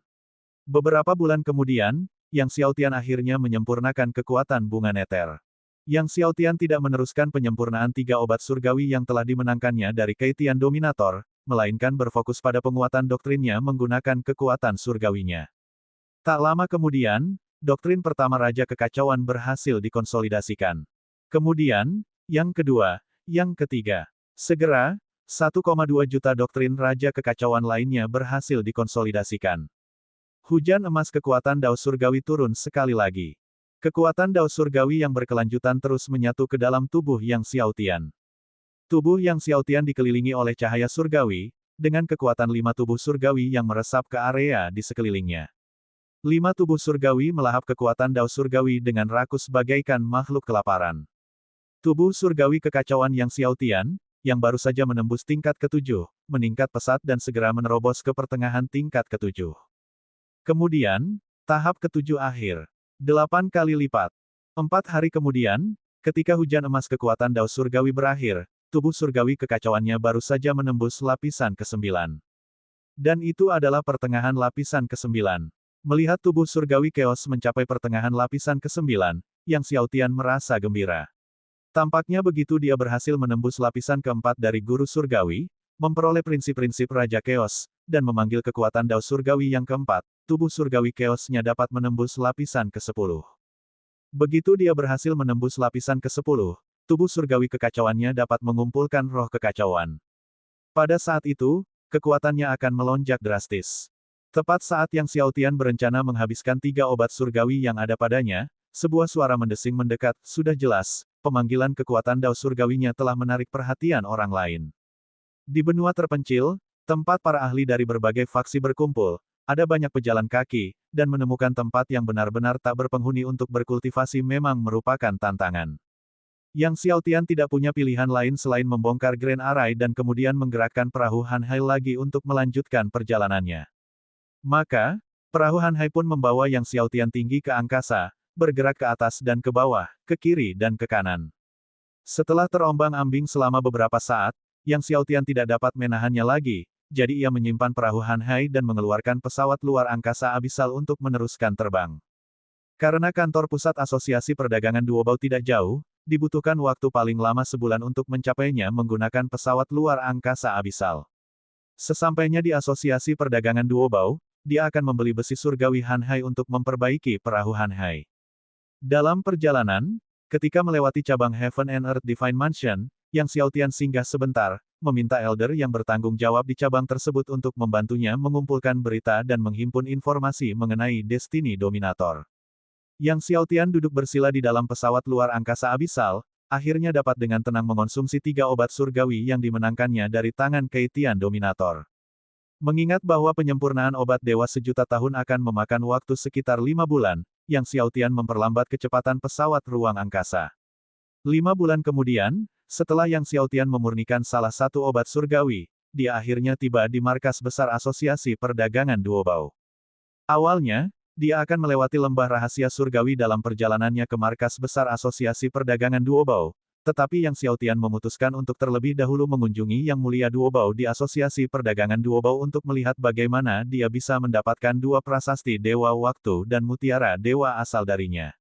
Beberapa bulan kemudian, Yang Xiaotian akhirnya menyempurnakan kekuatan bunga neter. Yang Xiaotian tidak meneruskan penyempurnaan 3 obat surgawi yang telah dimenangkannya dari Keitian Dominator, melainkan berfokus pada penguatan doktrinnya menggunakan kekuatan surgawinya. Tak lama kemudian, doktrin pertama Raja Kekacauan berhasil dikonsolidasikan. Kemudian, yang kedua, yang ketiga. Segera, 1,2 juta doktrin Raja Kekacauan lainnya berhasil dikonsolidasikan. Hujan emas kekuatan Dao Surgawi turun sekali lagi. Kekuatan Dao Surgawi yang berkelanjutan terus menyatu ke dalam tubuh Yang Xiaotian. Tubuh Yang Xiaotian dikelilingi oleh cahaya surgawi, dengan kekuatan 5 tubuh surgawi yang meresap ke area di sekelilingnya. 5 tubuh surgawi melahap kekuatan Dao Surgawi dengan rakus bagaikan makhluk kelaparan. Tubuh surgawi kekacauan Yang Xiaotian, yang baru saja menembus tingkat ke-7, meningkat pesat dan segera menerobos ke pertengahan tingkat ke-7. Kemudian, tahap ke-7 akhir. 8 kali lipat. 4 hari kemudian, ketika hujan emas kekuatan Dao Surgawi berakhir, tubuh surgawi kekacauannya baru saja menembus lapisan ke-9. Dan itu adalah pertengahan lapisan ke-9. Melihat tubuh surgawi Chaos mencapai pertengahan lapisan ke-9, Yang Xiaotian merasa gembira. Tampaknya begitu dia berhasil menembus lapisan ke-4 dari Guru Surgawi, memperoleh prinsip-prinsip Raja Chaos, dan memanggil kekuatan Dao Surgawi yang keempat, tubuh surgawi Chaos-nya dapat menembus lapisan ke-10. Begitu dia berhasil menembus lapisan ke-10, tubuh surgawi kekacauannya dapat mengumpulkan roh kekacauan. Pada saat itu, kekuatannya akan melonjak drastis. Tepat saat Yang Xiaotian berencana menghabiskan 3 obat surgawi yang ada padanya, sebuah suara mendesing mendekat, sudah jelas, pemanggilan kekuatan Dao Surgawinya telah menarik perhatian orang lain. Di benua terpencil, tempat para ahli dari berbagai faksi berkumpul, ada banyak pejalan kaki, dan menemukan tempat yang benar-benar tak berpenghuni untuk berkultivasi memang merupakan tantangan. Yang Xiaotian tidak punya pilihan lain selain membongkar Grand Array dan kemudian menggerakkan perahu Han Hai lagi untuk melanjutkan perjalanannya. Maka, perahu Han Hai pun membawa Yang Xiaotian tinggi ke angkasa, bergerak ke atas dan ke bawah, ke kiri dan ke kanan. Setelah terombang-ambing selama beberapa saat, Yang Xiaotian tidak dapat menahannya lagi, jadi ia menyimpan perahu Han Hai dan mengeluarkan pesawat luar angkasa abisal untuk meneruskan terbang. Karena kantor pusat Asosiasi Perdagangan Duobao tidak jauh, dibutuhkan waktu paling lama sebulan untuk mencapainya menggunakan pesawat luar angkasa abisal. Sesampainya di Asosiasi Perdagangan Duobao, dia akan membeli besi surgawi Han Hai untuk memperbaiki perahu Han Hai. Dalam perjalanan, ketika melewati cabang Heaven and Earth Divine Mansion, Yang Xiaotian singgah sebentar, meminta elder yang bertanggung jawab di cabang tersebut untuk membantunya mengumpulkan berita dan menghimpun informasi mengenai Destiny Dominator. Yang Xiaotian duduk bersila di dalam pesawat luar angkasa abisal, akhirnya dapat dengan tenang mengonsumsi 3 obat surgawi yang dimenangkannya dari tangan Keitian Dominator. Mengingat bahwa penyempurnaan obat dewa sejuta tahun akan memakan waktu sekitar 5 bulan, Yang Xiaotian memperlambat kecepatan pesawat ruang angkasa. 5 bulan kemudian, setelah Yang Xiaotian memurnikan salah satu obat surgawi, dia akhirnya tiba di markas besar Asosiasi Perdagangan Duobao. Awalnya, dia akan melewati lembah rahasia surgawi dalam perjalanannya ke markas besar Asosiasi Perdagangan Duobao, tetapi Yang Xiaotian memutuskan untuk terlebih dahulu mengunjungi Yang Mulia Duobao di Asosiasi Perdagangan Duobao untuk melihat bagaimana dia bisa mendapatkan dua prasasti Dewa Waktu dan Mutiara Dewa asal darinya.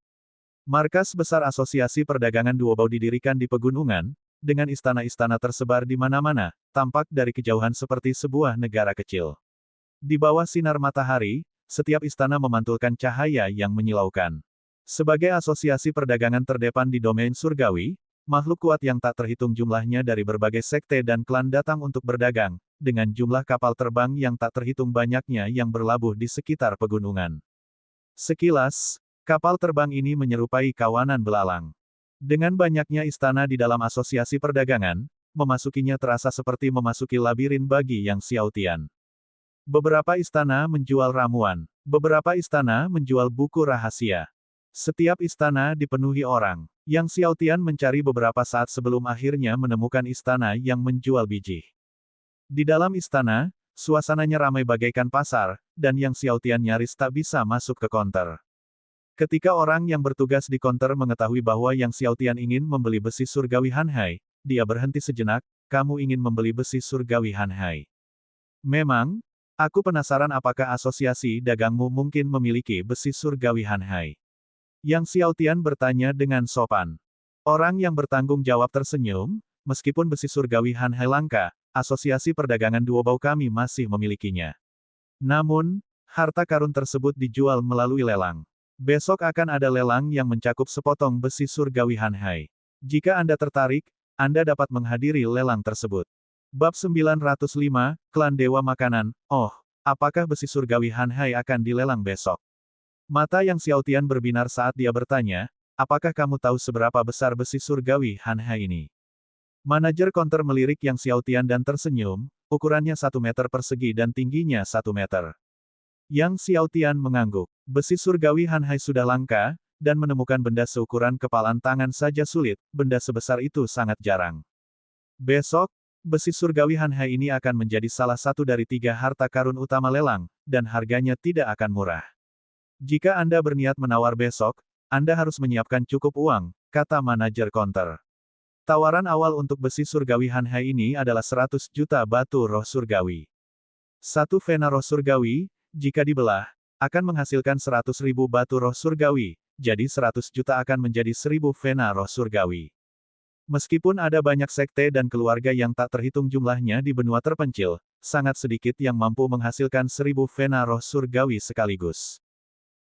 Markas besar Asosiasi Perdagangan Duobao didirikan di pegunungan, dengan istana-istana tersebar di mana-mana, tampak dari kejauhan seperti sebuah negara kecil. Di bawah sinar matahari, setiap istana memantulkan cahaya yang menyilaukan. Sebagai asosiasi perdagangan terdepan di domain surgawi, makhluk kuat yang tak terhitung jumlahnya dari berbagai sekte dan klan datang untuk berdagang, dengan jumlah kapal terbang yang tak terhitung banyaknya yang berlabuh di sekitar pegunungan. Sekilas, kapal terbang ini menyerupai kawanan belalang. Dengan banyaknya istana di dalam asosiasi perdagangan, memasukinya terasa seperti memasuki labirin bagi Yang Xiaotian. Beberapa istana menjual ramuan, beberapa istana menjual buku rahasia. Setiap istana dipenuhi orang. Yang Xiaotian mencari beberapa saat sebelum akhirnya menemukan istana yang menjual biji. Di dalam istana, suasananya ramai bagaikan pasar, dan Yang Xiaotian nyaris tak bisa masuk ke konter. Ketika orang yang bertugas di konter mengetahui bahwa Yang Xiaotian ingin membeli besi surgawi Hanhai, dia berhenti sejenak, "Kamu ingin membeli besi surgawi Hanhai?" "Memang, aku penasaran apakah asosiasi dagangmu mungkin memiliki besi surgawi Hanhai." Yang Xiaotian bertanya dengan sopan. Orang yang bertanggung jawab tersenyum, "Meskipun besi surgawi Hanhai langka, asosiasi perdagangan Duobao kami masih memilikinya. Namun, harta karun tersebut dijual melalui lelang. Besok akan ada lelang yang mencakup sepotong besi surgawi Hanhai. Jika Anda tertarik, Anda dapat menghadiri lelang tersebut." Bab 905, Klan Dewa Makanan. "Oh, apakah besi surgawi Hanhai akan dilelang besok?" Mata Yang Xiaotian berbinar saat dia bertanya, "Apakah kamu tahu seberapa besar besi surgawi Hanhai ini?" Manajer konter melirik Yang Xiaotian dan tersenyum, "Ukurannya 1 meter persegi dan tingginya 1 meter. Yang Xiaotian mengangguk. Besi surgawi Hanhai sudah langka, dan menemukan benda seukuran kepalan tangan saja sulit, benda sebesar itu sangat jarang. Besok, besi surgawi Hanhai ini akan menjadi salah satu dari 3 harta karun utama lelang, dan harganya tidak akan murah. Jika Anda berniat menawar besok, Anda harus menyiapkan cukup uang," kata manajer konter. Tawaran awal untuk besi surgawi Hanhai ini adalah 100 juta batu roh surgawi. 1 vena roh surgawi, jika dibelah, akan menghasilkan 100.000 batu roh surgawi, jadi 100 juta akan menjadi 1000 vena roh surgawi. Meskipun ada banyak sekte dan keluarga yang tak terhitung jumlahnya di benua terpencil, sangat sedikit yang mampu menghasilkan 1000 vena roh surgawi sekaligus.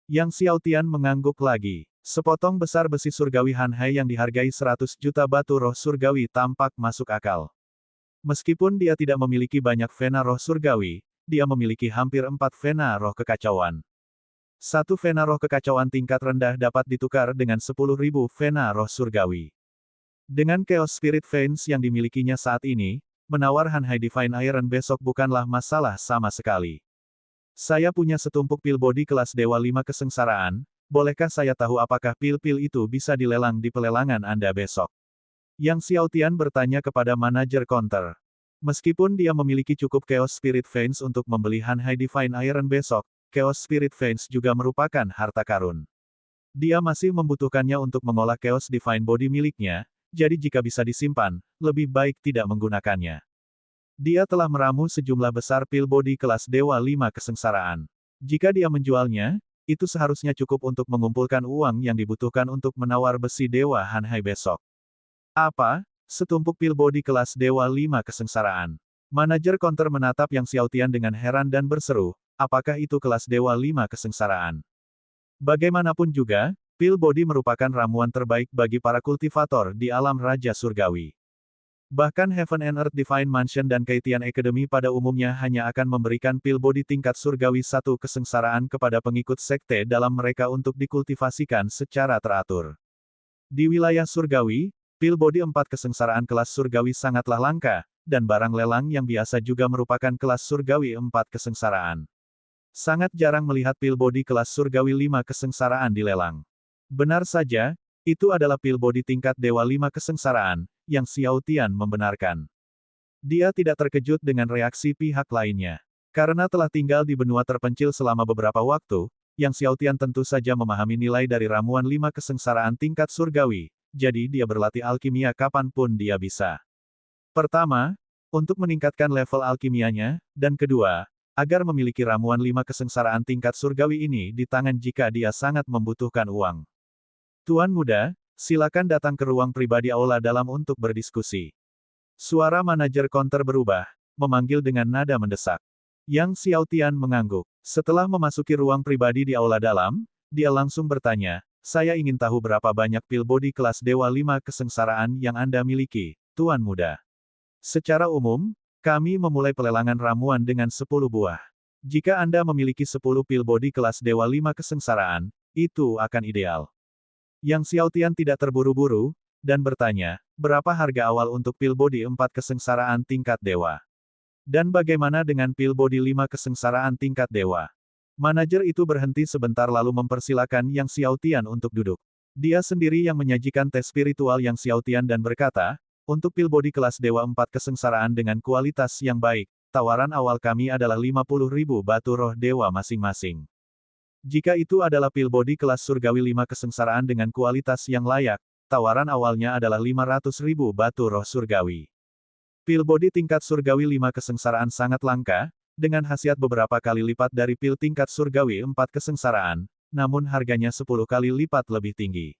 Yang Xiaotian mengangguk lagi. Sepotong besar besi surgawi Hanhai yang dihargai 100 juta batu roh surgawi tampak masuk akal. Meskipun dia tidak memiliki banyak vena roh surgawi, dia memiliki hampir 4 vena roh kekacauan. 1 vena roh kekacauan tingkat rendah dapat ditukar dengan 10.000 vena roh surgawi. Dengan Chaos Spirit Veins yang dimilikinya saat ini, menawar Hanhai Divine Iron besok bukanlah masalah sama sekali. "Saya punya setumpuk pil body kelas Dewa 5 Kesengsaraan, bolehkah saya tahu apakah pil-pil itu bisa dilelang di pelelangan Anda besok?" Yang Xiaotian bertanya kepada manajer konter. Meskipun dia memiliki cukup Chaos Spirit Veins untuk membeli Hanhai Divine Iron besok, Chaos Spirit Veins juga merupakan harta karun. Dia masih membutuhkannya untuk mengolah Chaos Divine Body miliknya, jadi jika bisa disimpan, lebih baik tidak menggunakannya. Dia telah meramu sejumlah besar pil body kelas Dewa 5 Kesengsaraan. Jika dia menjualnya, itu seharusnya cukup untuk mengumpulkan uang yang dibutuhkan untuk menawar besi Dewa Hanhai besok. "Apa? Setumpuk pil body kelas Dewa 5 Kesengsaraan?" Manajer konter menatap Yang Xiaotian dengan heran dan berseru, "Apakah itu kelas Dewa 5 Kesengsaraan?" Bagaimanapun juga, pil body merupakan ramuan terbaik bagi para kultivator di alam Raja Surgawi. Bahkan Heaven and Earth Divine Mansion dan Kaitian Academy pada umumnya hanya akan memberikan pil body tingkat surgawi 1 kesengsaraan kepada pengikut sekte dalam mereka untuk dikultivasikan secara teratur. Di wilayah surgawi, pil body 4 kesengsaraan kelas surgawi sangatlah langka, dan barang lelang yang biasa juga merupakan kelas surgawi 4 kesengsaraan. Sangat jarang melihat pil body kelas surgawi 5 kesengsaraan dilelang. Benar saja, itu adalah pil body tingkat Dewa 5 kesengsaraan, Yang Xiaotian membenarkan. Dia tidak terkejut dengan reaksi pihak lainnya. Karena telah tinggal di benua terpencil selama beberapa waktu, Yang Xiaotian tentu saja memahami nilai dari ramuan 5 kesengsaraan tingkat surgawi, jadi dia berlatih alkimia kapanpun dia bisa. Pertama, untuk meningkatkan level alkimianya, dan kedua, agar memiliki ramuan 5 kesengsaraan tingkat surgawi ini di tangan jika dia sangat membutuhkan uang. Tuan muda, silakan datang ke ruang pribadi aula dalam untuk berdiskusi. Suara manajer konter berubah, memanggil dengan nada mendesak. Yang Xiaotian mengangguk. Setelah memasuki ruang pribadi di aula dalam, dia langsung bertanya, saya ingin tahu berapa banyak pil body kelas Dewa 5 kesengsaraan yang Anda miliki, Tuan Muda. Secara umum, kami memulai pelelangan ramuan dengan 10 buah. Jika Anda memiliki 10 pil body kelas Dewa 5 kesengsaraan, itu akan ideal. Yang Xiaotian tidak terburu-buru, dan bertanya, berapa harga awal untuk pil body 4 kesengsaraan tingkat Dewa? Dan bagaimana dengan pil body 5 kesengsaraan tingkat Dewa? Manajer itu berhenti sebentar lalu mempersilakan Yang Xiaotian untuk duduk. Dia sendiri yang menyajikan tes spiritual Yang Xiaotian dan berkata, untuk pil body kelas Dewa 4 kesengsaraan dengan kualitas yang baik, tawaran awal kami adalah 50.000 batu roh dewa masing-masing. Jika itu adalah pil body kelas surgawi 5 kesengsaraan dengan kualitas yang layak, tawaran awalnya adalah 500.000 batu roh surgawi. Pil body tingkat surgawi 5 kesengsaraan sangat langka, dengan khasiat beberapa kali lipat dari pil tingkat surgawi 4 kesengsaraan, namun harganya 10 kali lipat lebih tinggi.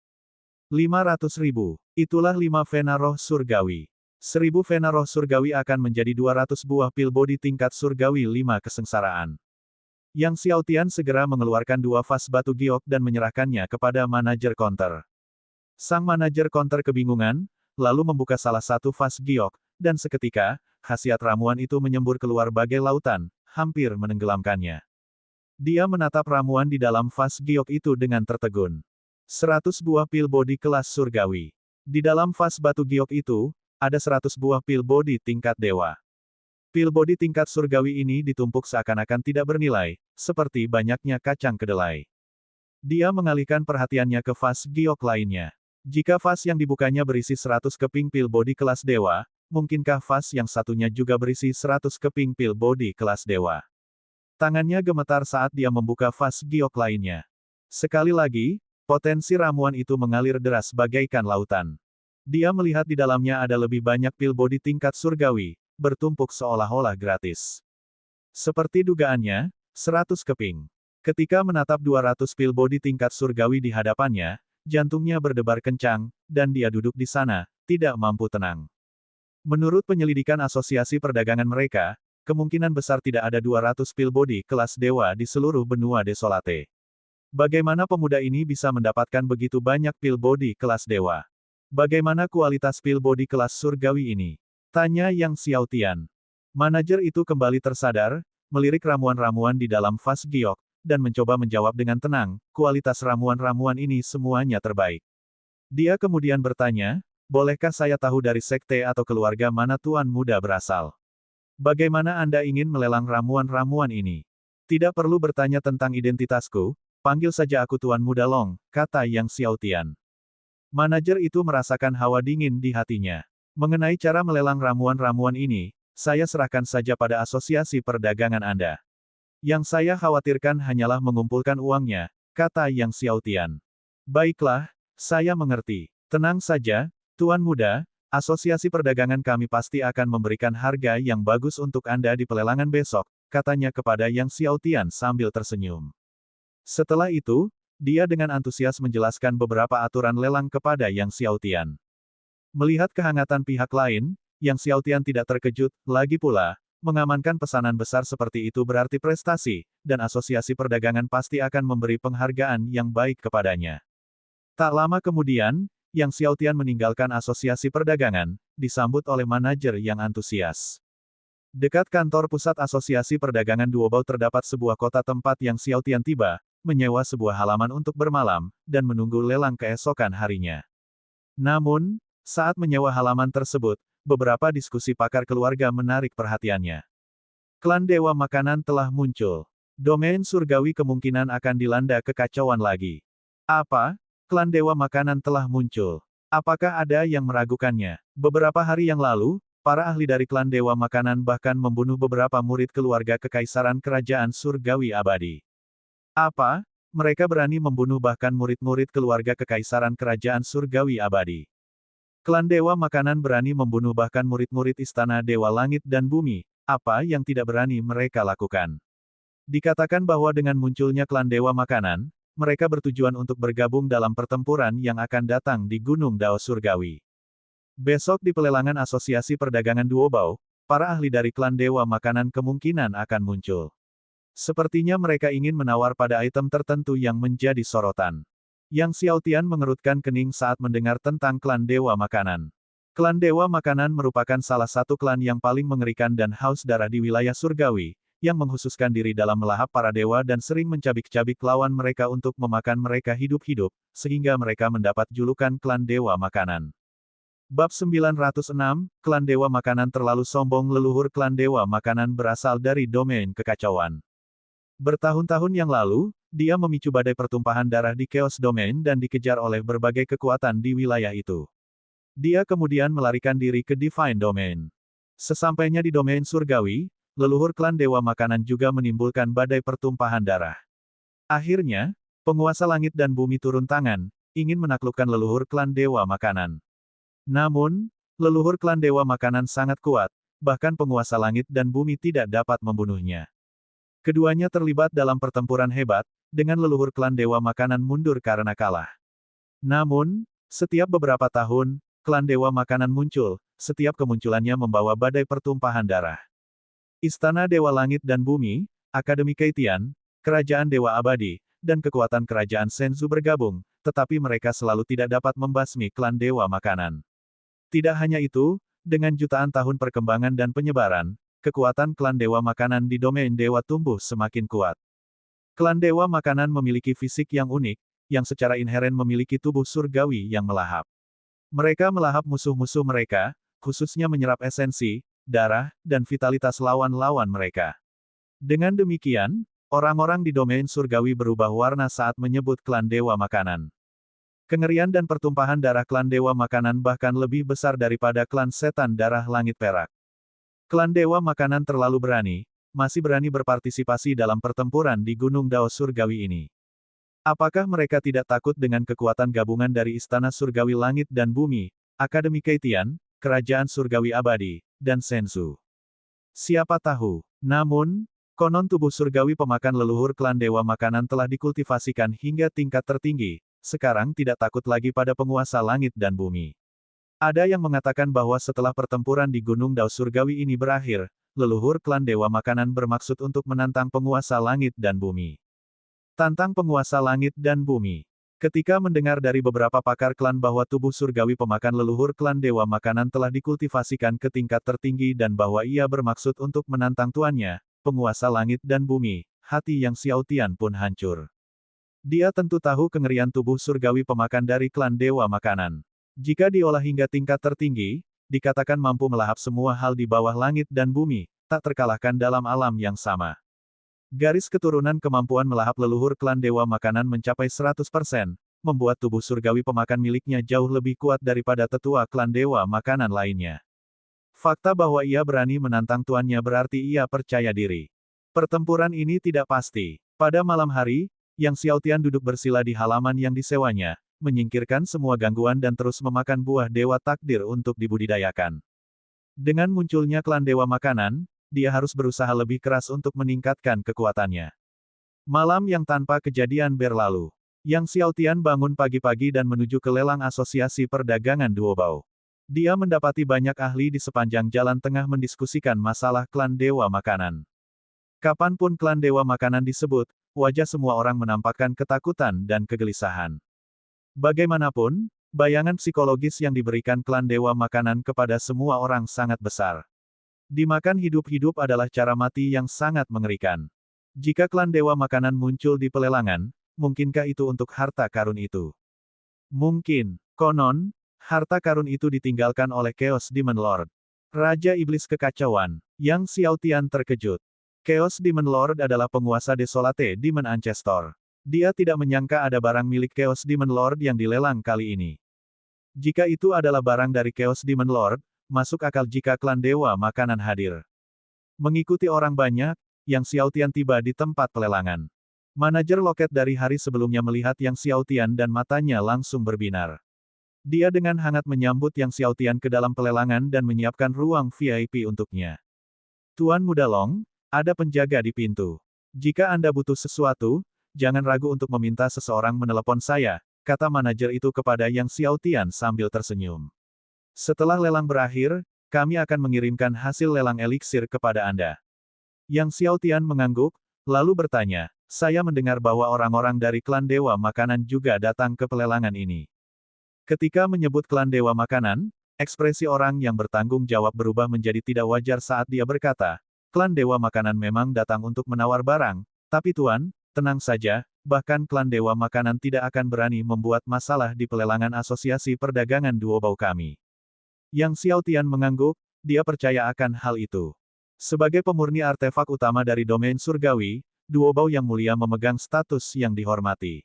500.000. Itulah 5 vena roh surgawi. 1000 vena roh surgawi akan menjadi 200 buah pil body tingkat surgawi 5 kesengsaraan. Yang Xiaotian segera mengeluarkan 2 vas batu giok dan menyerahkannya kepada manajer konter. Sang manajer konter kebingungan, lalu membuka salah satu vas giok, dan seketika, khasiat ramuan itu menyembur keluar bagai lautan, hampir menenggelamkannya. Dia menatap ramuan di dalam vas giok itu dengan tertegun. 100 buah pil body kelas surgawi. Di dalam vas batu giok itu, ada 100 buah pil body tingkat dewa. Pil body tingkat surgawi ini ditumpuk seakan-akan tidak bernilai, seperti banyaknya kacang kedelai. Dia mengalihkan perhatiannya ke vas giok lainnya. Jika vas yang dibukanya berisi 100 keping pil body kelas dewa, mungkinkah vas yang satunya juga berisi 100 keping pil body kelas dewa? Tangannya gemetar saat dia membuka vas giok lainnya. Sekali lagi, potensi ramuan itu mengalir deras bagaikan lautan. Dia melihat di dalamnya ada lebih banyak pil body tingkat surgawi, bertumpuk seolah-olah gratis. Seperti dugaannya, 100 keping. Ketika menatap 200 pil body tingkat surgawi di hadapannya, jantungnya berdebar kencang, dan dia duduk di sana, tidak mampu tenang. Menurut penyelidikan asosiasi perdagangan mereka, kemungkinan besar tidak ada 200 pil body kelas dewa di seluruh benua desolate. Bagaimana pemuda ini bisa mendapatkan begitu banyak pil body kelas dewa? Bagaimana kualitas pil body kelas surgawi ini? Tanya Yang Xiaotian. Manajer itu kembali tersadar, melirik ramuan-ramuan di dalam vas giok, dan mencoba menjawab dengan tenang, kualitas ramuan-ramuan ini semuanya terbaik. Dia kemudian bertanya, bolehkah saya tahu dari sekte atau keluarga mana Tuan Muda berasal? Bagaimana Anda ingin melelang ramuan-ramuan ini? Tidak perlu bertanya tentang identitasku, panggil saja aku Tuan Muda Long, kata Yang Xiaotian. Manajer itu merasakan hawa dingin di hatinya. Mengenai cara melelang ramuan-ramuan ini, saya serahkan saja pada asosiasi perdagangan Anda. Yang saya khawatirkan hanyalah mengumpulkan uangnya, kata Yang Xiaotian. Baiklah, saya mengerti. Tenang saja, Tuan Muda, asosiasi perdagangan kami pasti akan memberikan harga yang bagus untuk Anda di pelelangan besok, katanya kepada Yang Xiaotian sambil tersenyum. Setelah itu, dia dengan antusias menjelaskan beberapa aturan lelang kepada Yang Xiaotian. Melihat kehangatan pihak lain, Yang Xiaotian tidak terkejut, lagi pula, mengamankan pesanan besar seperti itu berarti prestasi, dan asosiasi perdagangan pasti akan memberi penghargaan yang baik kepadanya. Tak lama kemudian, Yang Xiaotian meninggalkan asosiasi perdagangan, disambut oleh manajer yang antusias. Dekat kantor pusat asosiasi perdagangan Duobao terdapat sebuah kota tempat Yang Xiaotian tiba, menyewa sebuah halaman untuk bermalam, dan menunggu lelang keesokan harinya. Namun, saat menyewa halaman tersebut, beberapa diskusi pakar keluarga menarik perhatiannya. Klan Dewa Makanan telah muncul. Domain surgawi kemungkinan akan dilanda kekacauan lagi. Apa? Klan Dewa Makanan telah muncul. Apakah ada yang meragukannya? Beberapa hari yang lalu, para ahli dari klan Dewa Makanan bahkan membunuh beberapa murid keluarga kekaisaran kerajaan surgawi abadi. Apa? Mereka berani membunuh bahkan murid-murid keluarga kekaisaran kerajaan surgawi abadi. Klan Dewa Makanan berani membunuh bahkan murid-murid istana Dewa Langit dan Bumi. Apa yang tidak berani mereka lakukan? Dikatakan bahwa dengan munculnya klan Dewa Makanan, mereka bertujuan untuk bergabung dalam pertempuran yang akan datang di Gunung Dao Surgawi. Besok di pelelangan Asosiasi Perdagangan Duobao, para ahli dari klan Dewa Makanan kemungkinan akan muncul. Sepertinya mereka ingin menawar pada item tertentu yang menjadi sorotan. Yang Xiaotian mengerutkan kening saat mendengar tentang klan Dewa Makanan. Klan Dewa Makanan merupakan salah satu klan yang paling mengerikan dan haus darah di wilayah surgawi, yang menghususkan diri dalam melahap para dewa dan sering mencabik-cabik lawan mereka untuk memakan mereka hidup-hidup, sehingga mereka mendapat julukan klan Dewa Makanan. Bab 906, Klan Dewa Makanan terlalu sombong. Leluhur klan Dewa Makanan berasal dari domain kekacauan. Bertahun-tahun yang lalu, dia memicu badai pertumpahan darah di Chaos Domain dan dikejar oleh berbagai kekuatan di wilayah itu. Dia kemudian melarikan diri ke Divine Domain. Sesampainya di domain surgawi, leluhur klan Dewa Makanan juga menimbulkan badai pertumpahan darah. Akhirnya, penguasa langit dan bumi turun tangan, ingin menaklukkan leluhur klan Dewa Makanan. Namun, leluhur klan Dewa Makanan sangat kuat, bahkan penguasa langit dan bumi tidak dapat membunuhnya. Keduanya terlibat dalam pertempuran hebat, dengan leluhur klan Dewa Makanan mundur karena kalah. Namun, setiap beberapa tahun, klan Dewa Makanan muncul, setiap kemunculannya membawa badai pertumpahan darah. Istana Dewa Langit dan Bumi, Akademi Keitian, Kerajaan Dewa Abadi, dan kekuatan Kerajaan Senzu bergabung, tetapi mereka selalu tidak dapat membasmi klan Dewa Makanan. Tidak hanya itu, dengan jutaan tahun perkembangan dan penyebaran, kekuatan klan Dewa Makanan di domain Dewa tumbuh semakin kuat. Klan Dewa Makanan memiliki fisik yang unik, yang secara inheren memiliki tubuh surgawi yang melahap. Mereka melahap musuh-musuh mereka, khususnya menyerap esensi, darah, dan vitalitas lawan-lawan mereka. Dengan demikian, orang-orang di domain surgawi berubah warna saat menyebut klan Dewa Makanan. Kengerian dan pertumpahan darah klan Dewa Makanan bahkan lebih besar daripada klan Setan Darah Langit Perak. Klan Dewa Makanan terlalu berani, masih berani berpartisipasi dalam pertempuran di Gunung Dao Surgawi ini. Apakah mereka tidak takut dengan kekuatan gabungan dari Istana Surgawi Langit dan Bumi, Akademi Keitian, Kerajaan Surgawi Abadi, dan Senzu? Siapa tahu. Namun, konon tubuh surgawi pemakan leluhur klan Dewa Makanan telah dikultivasikan hingga tingkat tertinggi, sekarang tidak takut lagi pada penguasa langit dan bumi. Ada yang mengatakan bahwa setelah pertempuran di Gunung Dao Surgawi ini berakhir, leluhur klan Dewa Makanan bermaksud untuk menantang penguasa langit dan bumi. Tantang penguasa langit dan bumi. Ketika mendengar dari beberapa pakar klan bahwa tubuh surgawi pemakan leluhur klan Dewa Makanan telah dikultivasikan ke tingkat tertinggi dan bahwa ia bermaksud untuk menantang tuannya, penguasa langit dan bumi, hati Yang Xiaotian pun hancur. Dia tentu tahu kengerian tubuh surgawi pemakan dari klan Dewa Makanan. Jika diolah hingga tingkat tertinggi, dikatakan mampu melahap semua hal di bawah langit dan bumi, tak terkalahkan dalam alam yang sama. Garis keturunan kemampuan melahap leluhur klan Dewa Makanan mencapai 100%, membuat tubuh surgawi pemakan miliknya jauh lebih kuat daripada tetua klan Dewa Makanan lainnya. Fakta bahwa ia berani menantang tuannya berarti ia percaya diri. Pertempuran ini tidak pasti. Pada malam hari, Yang Xiaotian duduk bersila di halaman yang disewanya, menyingkirkan semua gangguan dan terus memakan buah dewa takdir untuk dibudidayakan. Dengan munculnya klan Dewa Makanan, dia harus berusaha lebih keras untuk meningkatkan kekuatannya. Malam yang tanpa kejadian berlalu. Yang Xiaotian bangun pagi-pagi dan menuju ke lelang Asosiasi Perdagangan Duobao. Dia mendapati banyak ahli di sepanjang jalan tengah mendiskusikan masalah klan Dewa Makanan. Kapanpun klan Dewa Makanan disebut, wajah semua orang menampakkan ketakutan dan kegelisahan. Bagaimanapun, bayangan psikologis yang diberikan klan Dewa Makanan kepada semua orang sangat besar. Dimakan hidup-hidup adalah cara mati yang sangat mengerikan. Jika klan Dewa Makanan muncul di pelelangan, mungkinkah itu untuk harta karun itu? Mungkin. Konon, harta karun itu ditinggalkan oleh Chaos Demon Lord. Raja Iblis Kekacauan. Yang Xiaotian terkejut. Chaos Demon Lord adalah penguasa Desolate Demon Ancestor. Dia tidak menyangka ada barang milik Chaos Demon Lord yang dilelang kali ini. Jika itu adalah barang dari Chaos Demon Lord, masuk akal jika klan Dewa Makanan hadir. Mengikuti orang banyak, Yang Xiaotian tiba di tempat pelelangan. Manajer loket dari hari sebelumnya melihat Yang Xiaotian dan matanya langsung berbinar. Dia dengan hangat menyambut Yang Xiaotian ke dalam pelelangan dan menyiapkan ruang VIP untuknya. Tuan Muda Long, ada penjaga di pintu. Jika Anda butuh sesuatu, jangan ragu untuk meminta seseorang menelepon saya, kata manajer itu kepada Yang Xiaotian sambil tersenyum. Setelah lelang berakhir, kami akan mengirimkan hasil lelang eliksir kepada Anda. Yang Xiaotian mengangguk, lalu bertanya, saya mendengar bahwa orang-orang dari klan Dewa Makanan juga datang ke pelelangan ini. Ketika menyebut klan Dewa Makanan, ekspresi orang yang bertanggung jawab berubah menjadi tidak wajar saat dia berkata, klan Dewa Makanan memang datang untuk menawar barang, tapi Tuan, tenang saja, bahkan klan Dewa Makanan tidak akan berani membuat masalah di pelelangan asosiasi perdagangan duobao kami. Yang Xiaotian mengangguk, dia percaya akan hal itu. Sebagai pemurni artefak utama dari domain surgawi, duobao yang mulia memegang status yang dihormati.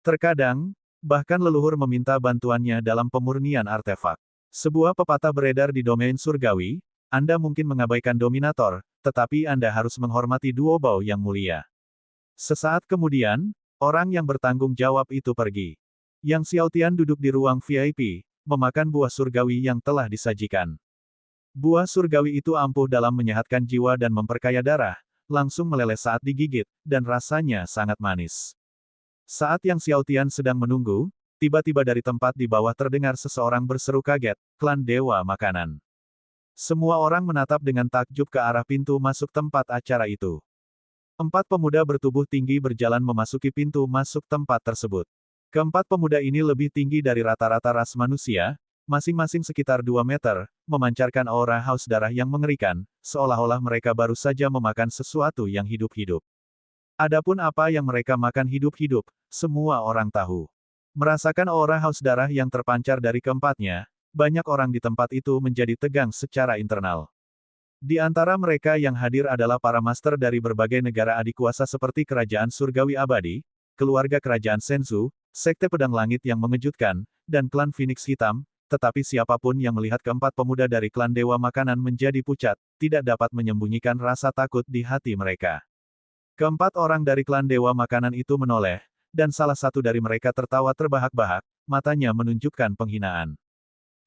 Terkadang, bahkan leluhur meminta bantuannya dalam pemurnian artefak. Sebuah pepatah beredar di domain surgawi, Anda mungkin mengabaikan dominator, tetapi Anda harus menghormati duobao yang mulia. Sesaat kemudian, orang yang bertanggung jawab itu pergi. Yang Xiaotian duduk di ruang VIP, memakan buah surgawi yang telah disajikan. Buah surgawi itu ampuh dalam menyehatkan jiwa dan memperkaya darah, langsung meleleh saat digigit, dan rasanya sangat manis. Saat Yang Xiaotian sedang menunggu, tiba-tiba dari tempat di bawah terdengar seseorang berseru kaget, klan Dewa Makanan. Semua orang menatap dengan takjub ke arah pintu masuk tempat acara itu. 4 pemuda bertubuh tinggi berjalan memasuki pintu masuk tempat tersebut. Keempat pemuda ini lebih tinggi dari rata-rata ras manusia, masing-masing sekitar 2 meter, memancarkan aura haus darah yang mengerikan, seolah-olah mereka baru saja memakan sesuatu yang hidup-hidup. Adapun apa yang mereka makan hidup-hidup, semua orang tahu. Merasakan aura haus darah yang terpancar dari keempatnya, banyak orang di tempat itu menjadi tegang secara internal. Di antara mereka yang hadir adalah para master dari berbagai negara adikuasa seperti Kerajaan Surgawi Abadi, keluarga Kerajaan Senzu, Sekte Pedang Langit yang mengejutkan, dan klan Phoenix Hitam, tetapi siapapun yang melihat keempat pemuda dari klan Dewa Makanan menjadi pucat, tidak dapat menyembunyikan rasa takut di hati mereka. Keempat orang dari klan Dewa Makanan itu menoleh, dan salah satu dari mereka tertawa terbahak-bahak, matanya menunjukkan penghinaan.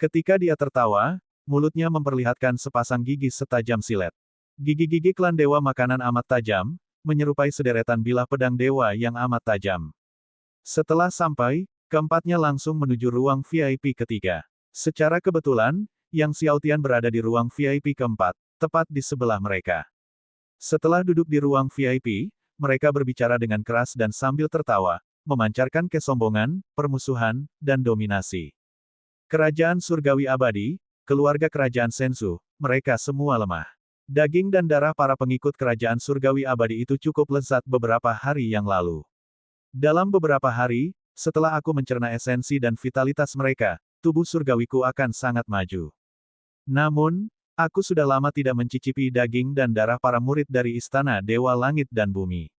Ketika dia tertawa, mulutnya memperlihatkan sepasang gigi setajam silet. Gigi-gigi klan Dewa Makanan amat tajam, menyerupai sederetan bilah pedang dewa yang amat tajam. Setelah sampai, keempatnya langsung menuju ruang VIP ketiga. Secara kebetulan, Yang Xiaotian berada di ruang VIP keempat, tepat di sebelah mereka. Setelah duduk di ruang VIP, mereka berbicara dengan keras dan sambil tertawa, memancarkan kesombongan, permusuhan, dan dominasi. Kerajaan Surgawi Abadi, keluarga Kerajaan Senzu, mereka semua lemah. Daging dan darah para pengikut Kerajaan Surgawi Abadi itu cukup lezat beberapa hari yang lalu. Dalam beberapa hari, setelah aku mencerna esensi dan vitalitas mereka, tubuh surgawiku akan sangat maju. Namun, aku sudah lama tidak mencicipi daging dan darah para murid dari Istana Dewa Langit dan Bumi.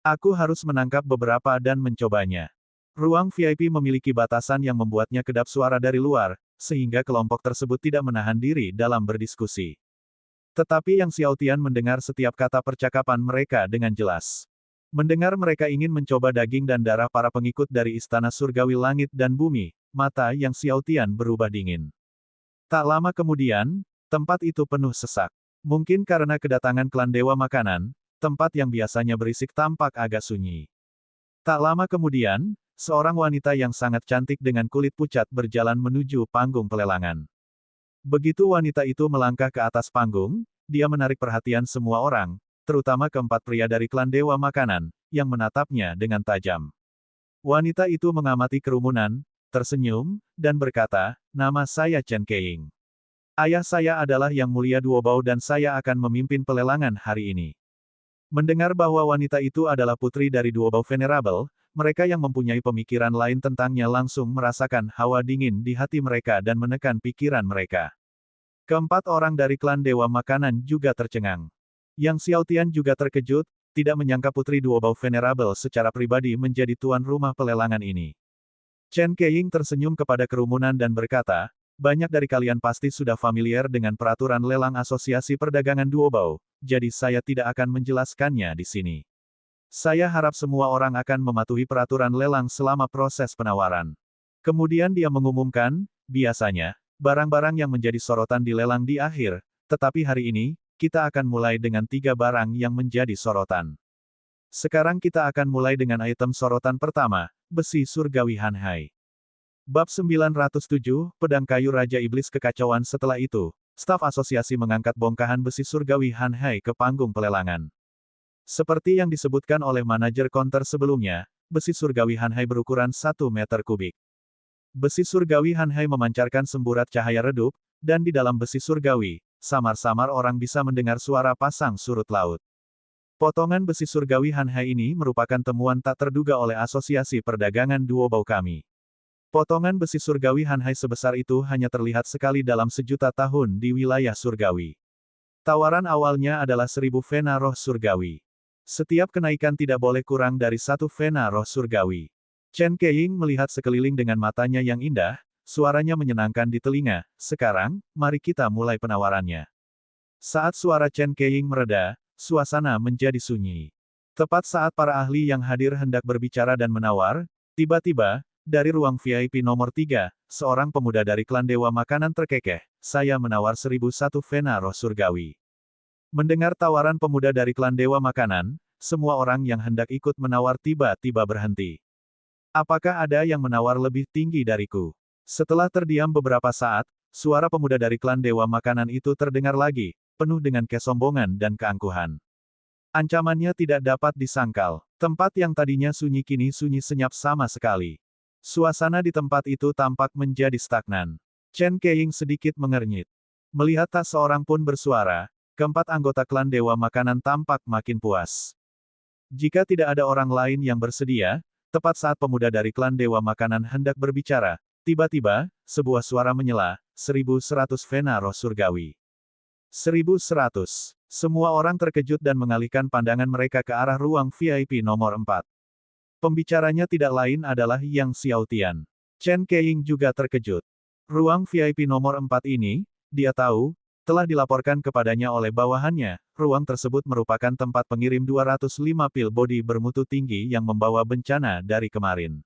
Aku harus menangkap beberapa dan mencobanya. Ruang VIP memiliki batasan yang membuatnya kedap suara dari luar, sehingga kelompok tersebut tidak menahan diri dalam berdiskusi. Tetapi Yang Xiaotian mendengar setiap kata percakapan mereka dengan jelas. Mendengar mereka ingin mencoba daging dan darah para pengikut dari Istana Surgawi Langit dan Bumi, mata Yang Xiaotian berubah dingin. Tak lama kemudian, tempat itu penuh sesak. Mungkin karena kedatangan klan Dewa Makanan, tempat yang biasanya berisik tampak agak sunyi. Tak lama kemudian, seorang wanita yang sangat cantik dengan kulit pucat berjalan menuju panggung pelelangan. Begitu wanita itu melangkah ke atas panggung, dia menarik perhatian semua orang, terutama keempat pria dari klan Dewa Makanan, yang menatapnya dengan tajam. Wanita itu mengamati kerumunan, tersenyum, dan berkata, "Nama saya Chen Keing. Ayah saya adalah Yang Mulia Duobao dan saya akan memimpin pelelangan hari ini." Mendengar bahwa wanita itu adalah putri dari Duobao Venerable, mereka yang mempunyai pemikiran lain tentangnya langsung merasakan hawa dingin di hati mereka dan menekan pikiran mereka. Keempat orang dari klan Dewa Makanan juga tercengang. Yang Xiaotian juga terkejut, tidak menyangka putri Duobao Venerable secara pribadi menjadi tuan rumah pelelangan ini. Chen Keing tersenyum kepada kerumunan dan berkata, banyak dari kalian pasti sudah familiar dengan peraturan lelang Asosiasi Perdagangan Duobao, jadi saya tidak akan menjelaskannya di sini. Saya harap semua orang akan mematuhi peraturan lelang selama proses penawaran. Kemudian dia mengumumkan, biasanya, barang-barang yang menjadi sorotan di lelang di akhir, tetapi hari ini, kita akan mulai dengan 3 barang yang menjadi sorotan. Sekarang kita akan mulai dengan item sorotan pertama, besi surgawi Hanhai. Bab 907, Pedang Kayu Raja Iblis Kekacauan. Setelah itu, staf asosiasi mengangkat bongkahan besi surgawi Hanhai ke panggung pelelangan. Seperti yang disebutkan oleh manajer konter sebelumnya, besi surgawi Hanhai berukuran 1 meter kubik. Besi surgawi Hanhai memancarkan semburat cahaya redup, dan di dalam besi surgawi, samar-samar orang bisa mendengar suara pasang surut laut. Potongan besi surgawi Hanhai ini merupakan temuan tak terduga oleh Asosiasi Perdagangan Duobao kami. Potongan besi surgawi Hanhai sebesar itu hanya terlihat sekali dalam sejuta tahun di wilayah surgawi. Tawaran awalnya adalah 1000 vena roh surgawi. Setiap kenaikan tidak boleh kurang dari 1 vena roh surgawi. Chen Keiying melihat sekeliling dengan matanya yang indah, suaranya menyenangkan di telinga. Sekarang, mari kita mulai penawarannya. Saat suara Chen Keiying mereda, suasana menjadi sunyi. Tepat saat para ahli yang hadir hendak berbicara dan menawar, tiba-tiba, dari ruang VIP nomor 3, seorang pemuda dari klan Dewa Makanan terkekeh, saya menawar 1001 vena roh surgawi. Mendengar tawaran pemuda dari klan Dewa Makanan, semua orang yang hendak ikut menawar tiba-tiba berhenti. Apakah ada yang menawar lebih tinggi dariku? Setelah terdiam beberapa saat, suara pemuda dari klan Dewa Makanan itu terdengar lagi, penuh dengan kesombongan dan keangkuhan. Ancamannya tidak dapat disangkal. Tempat yang tadinya sunyi kini sunyi senyap sama sekali. Suasana di tempat itu tampak menjadi stagnan. Chen Keiying sedikit mengernyit. Melihat tak seorang pun bersuara, keempat anggota klan Dewa Makanan tampak makin puas. Jika tidak ada orang lain yang bersedia, tepat saat pemuda dari klan Dewa Makanan hendak berbicara, tiba-tiba, sebuah suara menyela, 1100 vena roh surgawi. 1100. Semua orang terkejut dan mengalihkan pandangan mereka ke arah ruang VIP nomor 4. Pembicaranya tidak lain adalah Yang Xiaotian. Chen Keiying juga terkejut. Ruang VIP nomor 4 ini, dia tahu, telah dilaporkan kepadanya oleh bawahannya, ruang tersebut merupakan tempat pengirim 205 pil body bermutu tinggi yang membawa bencana dari kemarin.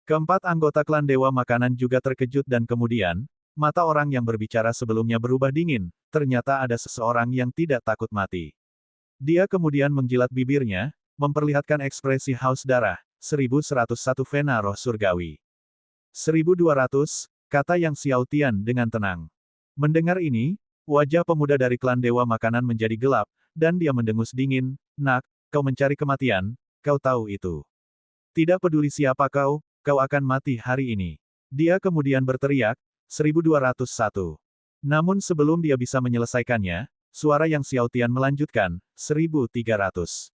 Keempat anggota klan Dewa Makanan juga terkejut dan kemudian, mata orang yang berbicara sebelumnya berubah dingin, ternyata ada seseorang yang tidak takut mati. Dia kemudian menjilat bibirnya, memperlihatkan ekspresi haus darah, 1101 vena roh surgawi. 1200, kata Yang Xiaotian dengan tenang. Mendengar ini, wajah pemuda dari klan Dewa Makanan menjadi gelap, dan dia mendengus dingin, "Nak, kau mencari kematian, kau tahu itu. Tidak peduli siapa kau, kau akan mati hari ini." Dia kemudian berteriak, 1201. Namun sebelum dia bisa menyelesaikannya, suara Yang Xiaotian melanjutkan, 1300.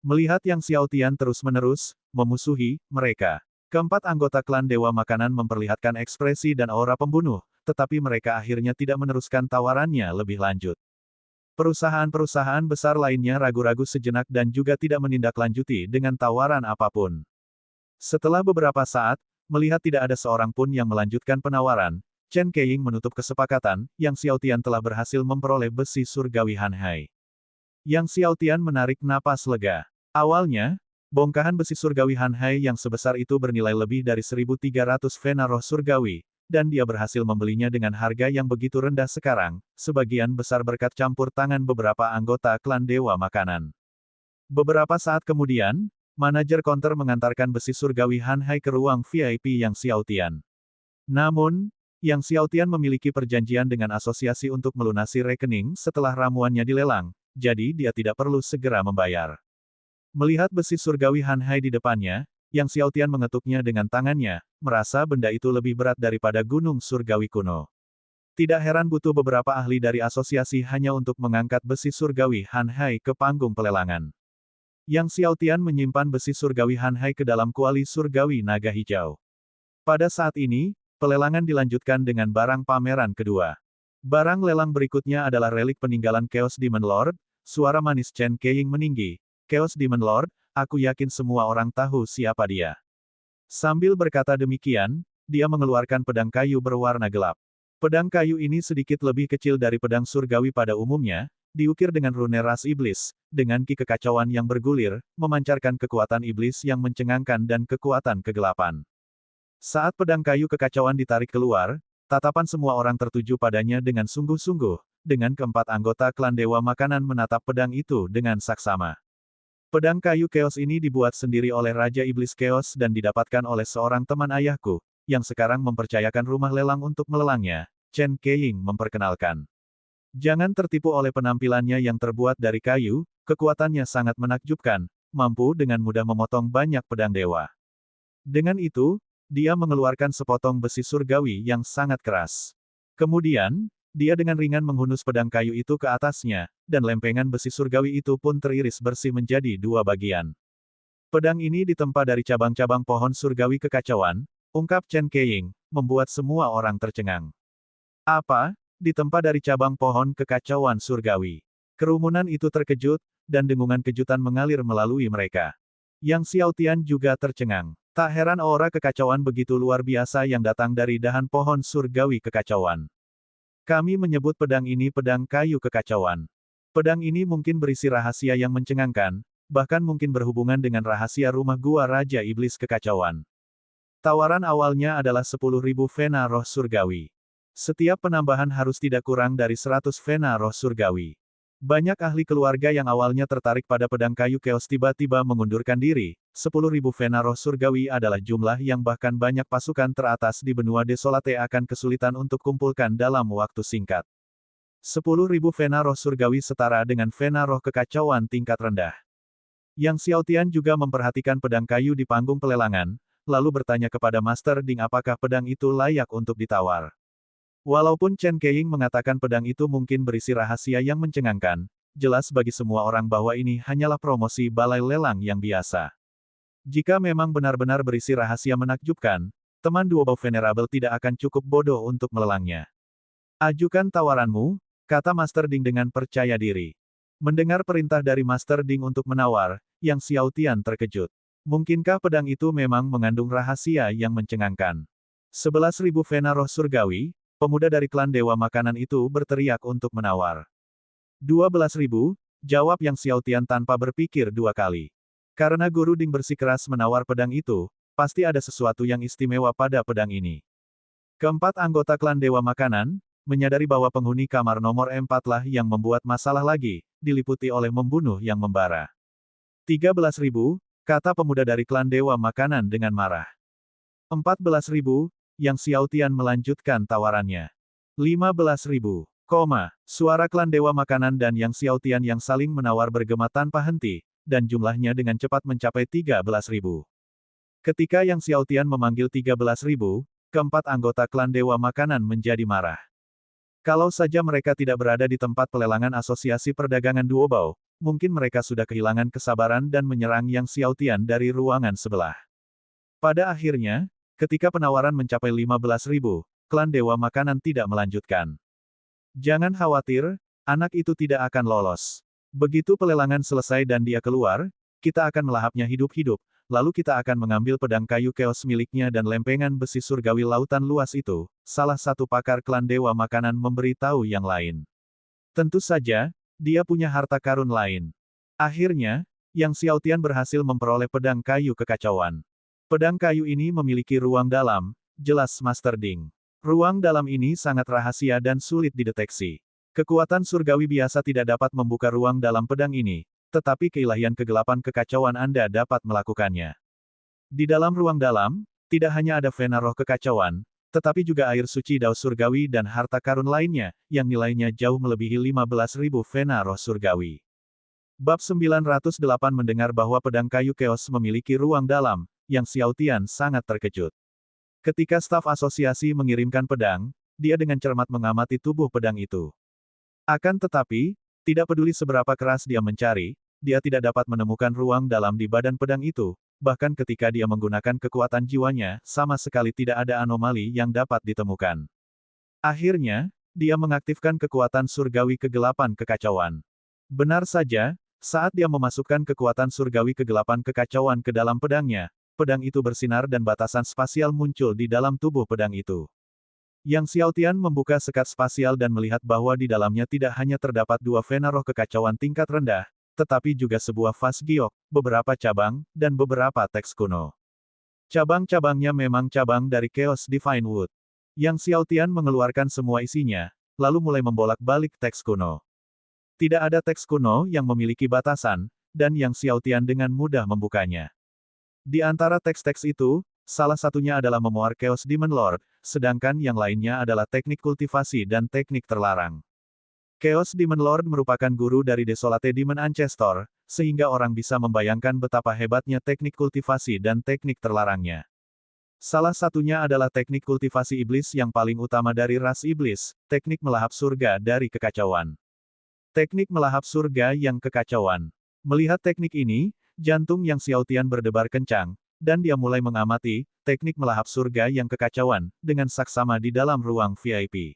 Melihat Yang Xiaotian terus-menerus memusuhi mereka, keempat anggota klan Dewa Makanan memperlihatkan ekspresi dan aura pembunuh, tetapi mereka akhirnya tidak meneruskan tawarannya lebih lanjut. Perusahaan-perusahaan besar lainnya ragu-ragu sejenak dan juga tidak menindaklanjuti dengan tawaran apapun. Setelah beberapa saat, melihat tidak ada seorang pun yang melanjutkan penawaran, Chen Keiying menutup kesepakatan, Yang Xiaotian telah berhasil memperoleh besi surgawi Hanhai. Yang Xiaotian menarik napas lega. Awalnya, bongkahan besi surgawi Hanhai yang sebesar itu bernilai lebih dari 1300 vena roh surgawi, dan dia berhasil membelinya dengan harga yang begitu rendah sekarang, sebagian besar berkat campur tangan beberapa anggota klan Dewa Makanan. Beberapa saat kemudian, manajer konter mengantarkan besi surgawi Hanhai ke ruang VIP Yang Xiaotian. Namun, Yang Xiaotian memiliki perjanjian dengan asosiasi untuk melunasi rekening setelah ramuannya dilelang, jadi dia tidak perlu segera membayar. Melihat besi surgawi Hanhai di depannya, Yang Xiaotian mengetuknya dengan tangannya, merasa benda itu lebih berat daripada gunung surgawi kuno. Tidak heran butuh beberapa ahli dari asosiasi hanya untuk mengangkat besi surgawi Hanhai ke panggung pelelangan. Yang Xiaotian menyimpan besi surgawi Hanhai ke dalam kuali surgawi naga hijau. Pada saat ini, pelelangan dilanjutkan dengan barang pameran kedua. Barang lelang berikutnya adalah relik peninggalan Chaos Demon Lord. Suara manis Chen Keiying meninggi. Chaos Demon Lord, aku yakin semua orang tahu siapa dia. Sambil berkata demikian, dia mengeluarkan pedang kayu berwarna gelap. Pedang kayu ini sedikit lebih kecil dari pedang surgawi pada umumnya, diukir dengan rune ras iblis, dengan ki kekacauan yang bergulir, memancarkan kekuatan iblis yang mencengangkan dan kekuatan kegelapan. Saat pedang kayu kekacauan ditarik keluar, tatapan semua orang tertuju padanya dengan sungguh-sungguh, dengan keempat anggota klan Dewa Makanan menatap pedang itu dengan saksama. Pedang kayu Chaos ini dibuat sendiri oleh Raja Iblis Chaos dan didapatkan oleh seorang teman ayahku, yang sekarang mempercayakan rumah lelang untuk melelangnya. Chen Keiying memperkenalkan. Jangan tertipu oleh penampilannya yang terbuat dari kayu, kekuatannya sangat menakjubkan, mampu dengan mudah memotong banyak pedang dewa. Dengan itu, dia mengeluarkan sepotong besi surgawi yang sangat keras. Kemudian, dia dengan ringan menghunus pedang kayu itu ke atasnya, dan lempengan besi surgawi itu pun teriris bersih menjadi dua bagian. Pedang ini ditempa dari cabang-cabang pohon surgawi kekacauan, ungkap Chen Keiying, membuat semua orang tercengang. Apa? Ditempa dari cabang pohon kekacauan surgawi. Kerumunan itu terkejut, dan dengungan kejutan mengalir melalui mereka. Yang Xiaotian juga tercengang. Tak heran aura kekacauan begitu luar biasa yang datang dari dahan pohon surgawi kekacauan. Kami menyebut pedang ini pedang kayu kekacauan. Pedang ini mungkin berisi rahasia yang mencengangkan, bahkan mungkin berhubungan dengan rahasia rumah gua Raja Iblis Kekacauan. Tawaran awalnya adalah 10.000 vena roh surgawi. Setiap penambahan harus tidak kurang dari 100 vena roh surgawi. Banyak ahli keluarga yang awalnya tertarik pada pedang kayu Chaos tiba-tiba mengundurkan diri. 10.000 vena roh surgawi adalah jumlah yang bahkan banyak pasukan teratas di benua Desolate akan kesulitan untuk kumpulkan dalam waktu singkat. 10.000 vena roh surgawi setara dengan vena roh kekacauan tingkat rendah. Yang Xiaotian juga memperhatikan pedang kayu di panggung pelelangan, lalu bertanya kepada Master Ding apakah pedang itu layak untuk ditawar. Walaupun Chen Keiying mengatakan pedang itu mungkin berisi rahasia yang mencengangkan, jelas bagi semua orang bahwa ini hanyalah promosi balai lelang yang biasa. Jika memang benar-benar berisi rahasia menakjubkan, teman Duobao Venerable tidak akan cukup bodoh untuk melelangnya. Ajukan tawaranmu, kata Master Ding dengan percaya diri. Mendengar perintah dari Master Ding untuk menawar, Yang Xiaotian terkejut. Mungkinkah pedang itu memang mengandung rahasia yang mencengangkan? 11.000 vena roh surgawi, pemuda dari klan Dewa Makanan itu berteriak untuk menawar. 12.000, jawab Yang Xiaotian tanpa berpikir dua kali. Karena Guru Ding bersikeras menawar pedang itu, pasti ada sesuatu yang istimewa pada pedang ini. Keempat anggota klan Dewa Makanan, menyadari bahwa penghuni kamar nomor 4 lah yang membuat masalah lagi, diliputi oleh membunuh yang membara. 13.000, kata pemuda dari klan Dewa Makanan dengan marah. 14.000, Yang Xiaotian melanjutkan tawarannya. 15.000, suara klan Dewa Makanan dan Yang Xiaotian yang saling menawar bergema tanpa henti, dan jumlahnya dengan cepat mencapai 13.000. Ketika Yang Xiaotian memanggil 13.000, keempat anggota klan Dewa Makanan menjadi marah. Kalau saja mereka tidak berada di tempat pelelangan asosiasi perdagangan Duobao, mungkin mereka sudah kehilangan kesabaran dan menyerang Yang Xiaotian dari ruangan sebelah. Pada akhirnya, ketika penawaran mencapai 15.000, klan Dewa Makanan tidak melanjutkan. Jangan khawatir, anak itu tidak akan lolos. Begitu pelelangan selesai dan dia keluar, kita akan melahapnya hidup-hidup, lalu kita akan mengambil pedang kayu Chaos miliknya dan lempengan besi surgawi lautan luas itu, salah satu pakar klan Dewa Makanan memberitahu yang lain. Tentu saja, dia punya harta karun lain. Akhirnya, Yang Xiaotian berhasil memperoleh pedang kayu kekacauan. Pedang kayu ini memiliki ruang dalam, jelas Master Ding. Ruang dalam ini sangat rahasia dan sulit dideteksi. Kekuatan surgawi biasa tidak dapat membuka ruang dalam pedang ini, tetapi keilahian kegelapan kekacauan Anda dapat melakukannya. Di dalam ruang dalam, tidak hanya ada vena roh kekacauan, tetapi juga air suci dao surgawi dan harta karun lainnya, yang nilainya jauh melebihi 15.000 vena roh surgawi. Bab 908 mendengar bahwa pedang kayu Chaos memiliki ruang dalam, Yang Xiaotian sangat terkejut. Ketika staf asosiasi mengirimkan pedang, dia dengan cermat mengamati tubuh pedang itu. Akan tetapi, tidak peduli seberapa keras dia mencari, dia tidak dapat menemukan ruang dalam di badan pedang itu, bahkan ketika dia menggunakan kekuatan jiwanya, sama sekali tidak ada anomali yang dapat ditemukan. Akhirnya, dia mengaktifkan kekuatan surgawi kegelapan kekacauan. Benar saja, saat dia memasukkan kekuatan surgawi kegelapan kekacauan ke dalam pedangnya, pedang itu bersinar dan batasan spasial muncul di dalam tubuh pedang itu. Yang Xiaotian membuka sekat spasial dan melihat bahwa di dalamnya tidak hanya terdapat dua vena roh kekacauan tingkat rendah, tetapi juga sebuah vas giok, beberapa cabang, dan beberapa teks kuno. Cabang-cabangnya memang cabang dari Chaos Divine Wood. Yang Xiaotian mengeluarkan semua isinya, lalu mulai membolak-balik teks kuno. Tidak ada teks kuno yang memiliki batasan, dan Yang Xiaotian dengan mudah membukanya. Di antara teks-teks itu, salah satunya adalah memoir Chaos Demon Lord, sedangkan yang lainnya adalah teknik kultivasi dan teknik terlarang. Chaos Demon Lord merupakan guru dari Desolate Demon Ancestor, sehingga orang bisa membayangkan betapa hebatnya teknik kultivasi dan teknik terlarangnya. Salah satunya adalah teknik kultivasi iblis yang paling utama dari ras iblis, teknik melahap surga dari kekacauan. Teknik melahap surga yang kekacauan. Melihat teknik ini, jantung Yang Xiaotian berdebar kencang, dan dia mulai mengamati teknik melahap surga yang kekacauan dengan saksama di dalam ruang VIP.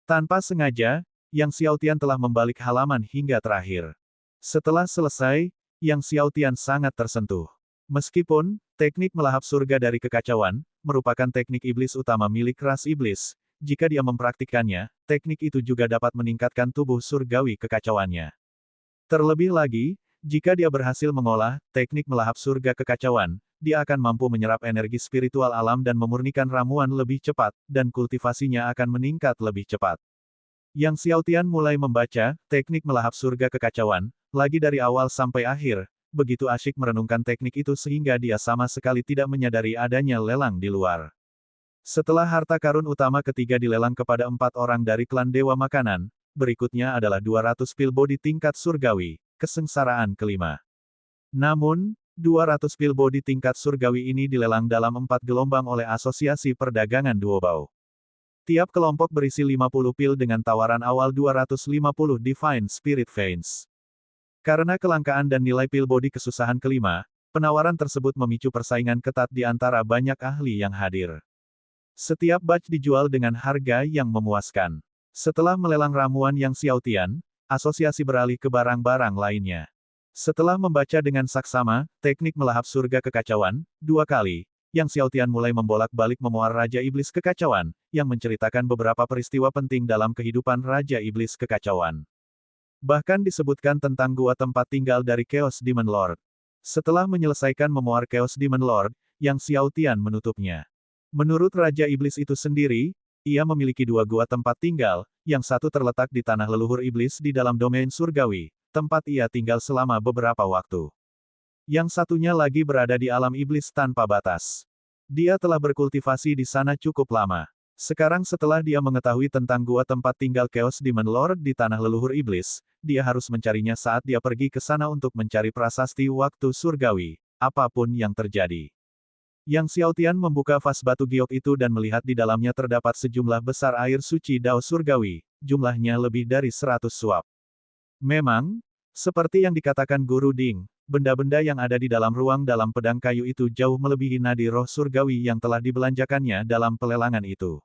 Tanpa sengaja, Yang Xiaotian telah membalik halaman hingga terakhir. Setelah selesai, Yang Xiaotian sangat tersentuh. Meskipun teknik melahap surga dari kekacauan merupakan teknik iblis utama milik ras iblis, jika dia mempraktikkannya, teknik itu juga dapat meningkatkan tubuh surgawi kekacauannya. Terlebih lagi, jika dia berhasil mengolah teknik melahap surga kekacauan, dia akan mampu menyerap energi spiritual alam dan memurnikan ramuan lebih cepat, dan kultivasinya akan meningkat lebih cepat. Yang Xiaotian mulai membaca teknik melahap surga kekacauan, lagi dari awal sampai akhir, begitu asyik merenungkan teknik itu sehingga dia sama sekali tidak menyadari adanya lelang di luar. Setelah harta karun utama ketiga dilelang kepada 4 orang dari klan Dewa Makanan, berikutnya adalah 200 pil body tingkat surgawi, kesengsaraan kelima. Namun, 200 pil body tingkat surgawi ini dilelang dalam 4 gelombang oleh Asosiasi Perdagangan Duobao. Tiap kelompok berisi 50 pil dengan tawaran awal 250 Divine Spirit Veins. Karena kelangkaan dan nilai pil body kesusahan kelima, penawaran tersebut memicu persaingan ketat di antara banyak ahli yang hadir. Setiap batch dijual dengan harga yang memuaskan. Setelah melelang ramuan Yang Xiaotian, asosiasi beralih ke barang-barang lainnya. Setelah membaca dengan saksama, teknik melahap surga kekacauan, 2 kali, Yang Xiaotian mulai membolak-balik memoir Raja Iblis Kekacauan, yang menceritakan beberapa peristiwa penting dalam kehidupan Raja Iblis Kekacauan. Bahkan disebutkan tentang gua tempat tinggal dari Chaos Demon Lord. Setelah menyelesaikan memoir Chaos Demon Lord, Yang Xiaotian menutupnya. Menurut Raja Iblis itu sendiri, ia memiliki 2 gua tempat tinggal, yang satu terletak di tanah leluhur iblis di dalam domain surgawi, tempat ia tinggal selama beberapa waktu. Yang satunya lagi berada di alam iblis tanpa batas. Dia telah berkultivasi di sana cukup lama. Sekarang setelah dia mengetahui tentang gua tempat tinggal Chaos Demon Lord di tanah leluhur iblis, dia harus mencarinya saat dia pergi ke sana untuk mencari prasasti waktu surgawi, apapun yang terjadi. Yang Xiaotian membuka vas batu giok itu dan melihat di dalamnya terdapat sejumlah besar air suci dao surgawi, jumlahnya lebih dari 100 suap. Memang, seperti yang dikatakan Guru Ding, benda-benda yang ada di dalam ruang dalam pedang kayu itu jauh melebihi nadi roh surgawi yang telah dibelanjakannya dalam pelelangan itu.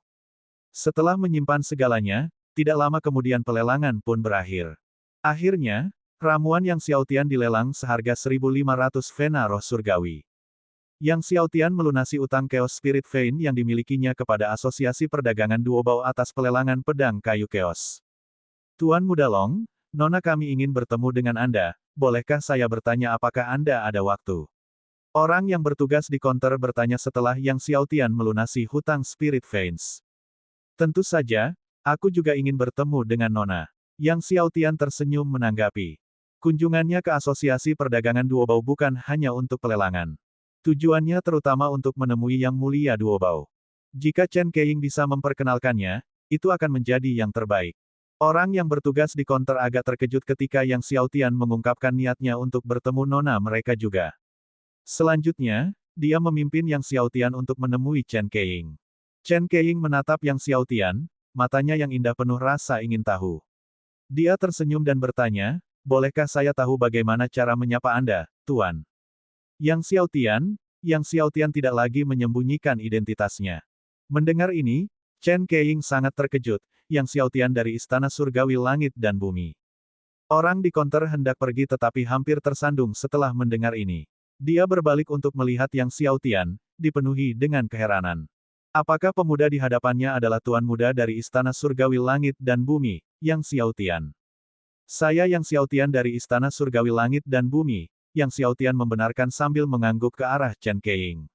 Setelah menyimpan segalanya, tidak lama kemudian pelelangan pun berakhir. Akhirnya, ramuan Yang Xiaotian dilelang seharga 1.500 vena roh surgawi. Yang Xiaotian melunasi utang Chaos Spirit Vein yang dimilikinya kepada Asosiasi Perdagangan Duobao atas pelelangan pedang kayu Chaos. Tuan Muda Long, Nona kami ingin bertemu dengan Anda, bolehkah saya bertanya apakah Anda ada waktu? Orang yang bertugas di konter bertanya setelah Yang Xiaotian melunasi hutang Spirit Veins. Tentu saja, aku juga ingin bertemu dengan Nona. Yang Xiaotian tersenyum menanggapi. Kunjungannya ke Asosiasi Perdagangan Duobao bukan hanya untuk pelelangan. Tujuannya terutama untuk menemui Yang Mulia Duobao. Jika Chen Keiying bisa memperkenalkannya, itu akan menjadi yang terbaik. Orang yang bertugas di konter agak terkejut ketika Yang Xiaotian mengungkapkan niatnya untuk bertemu nona mereka juga. Selanjutnya, dia memimpin Yang Xiaotian untuk menemui Chen Keiying. Chen Keiying menatap Yang Xiaotian, matanya yang indah penuh rasa ingin tahu. Dia tersenyum dan bertanya, bolehkah saya tahu bagaimana cara menyapa Anda, Tuan? Yang Xiaotian tidak lagi menyembunyikan identitasnya. Mendengar ini, Chen Keiying sangat terkejut, Yang Xiaotian dari Istana Surgawi Langit dan Bumi. Orang di konter hendak pergi tetapi hampir tersandung setelah mendengar ini. Dia berbalik untuk melihat Yang Xiaotian, dipenuhi dengan keheranan. Apakah pemuda di hadapannya adalah tuan muda dari Istana Surgawi Langit dan Bumi, Yang Xiaotian? Saya Yang Xiaotian dari Istana Surgawi Langit dan Bumi, Yang Xiaotian membenarkan sambil mengangguk ke arah Chen Keiying.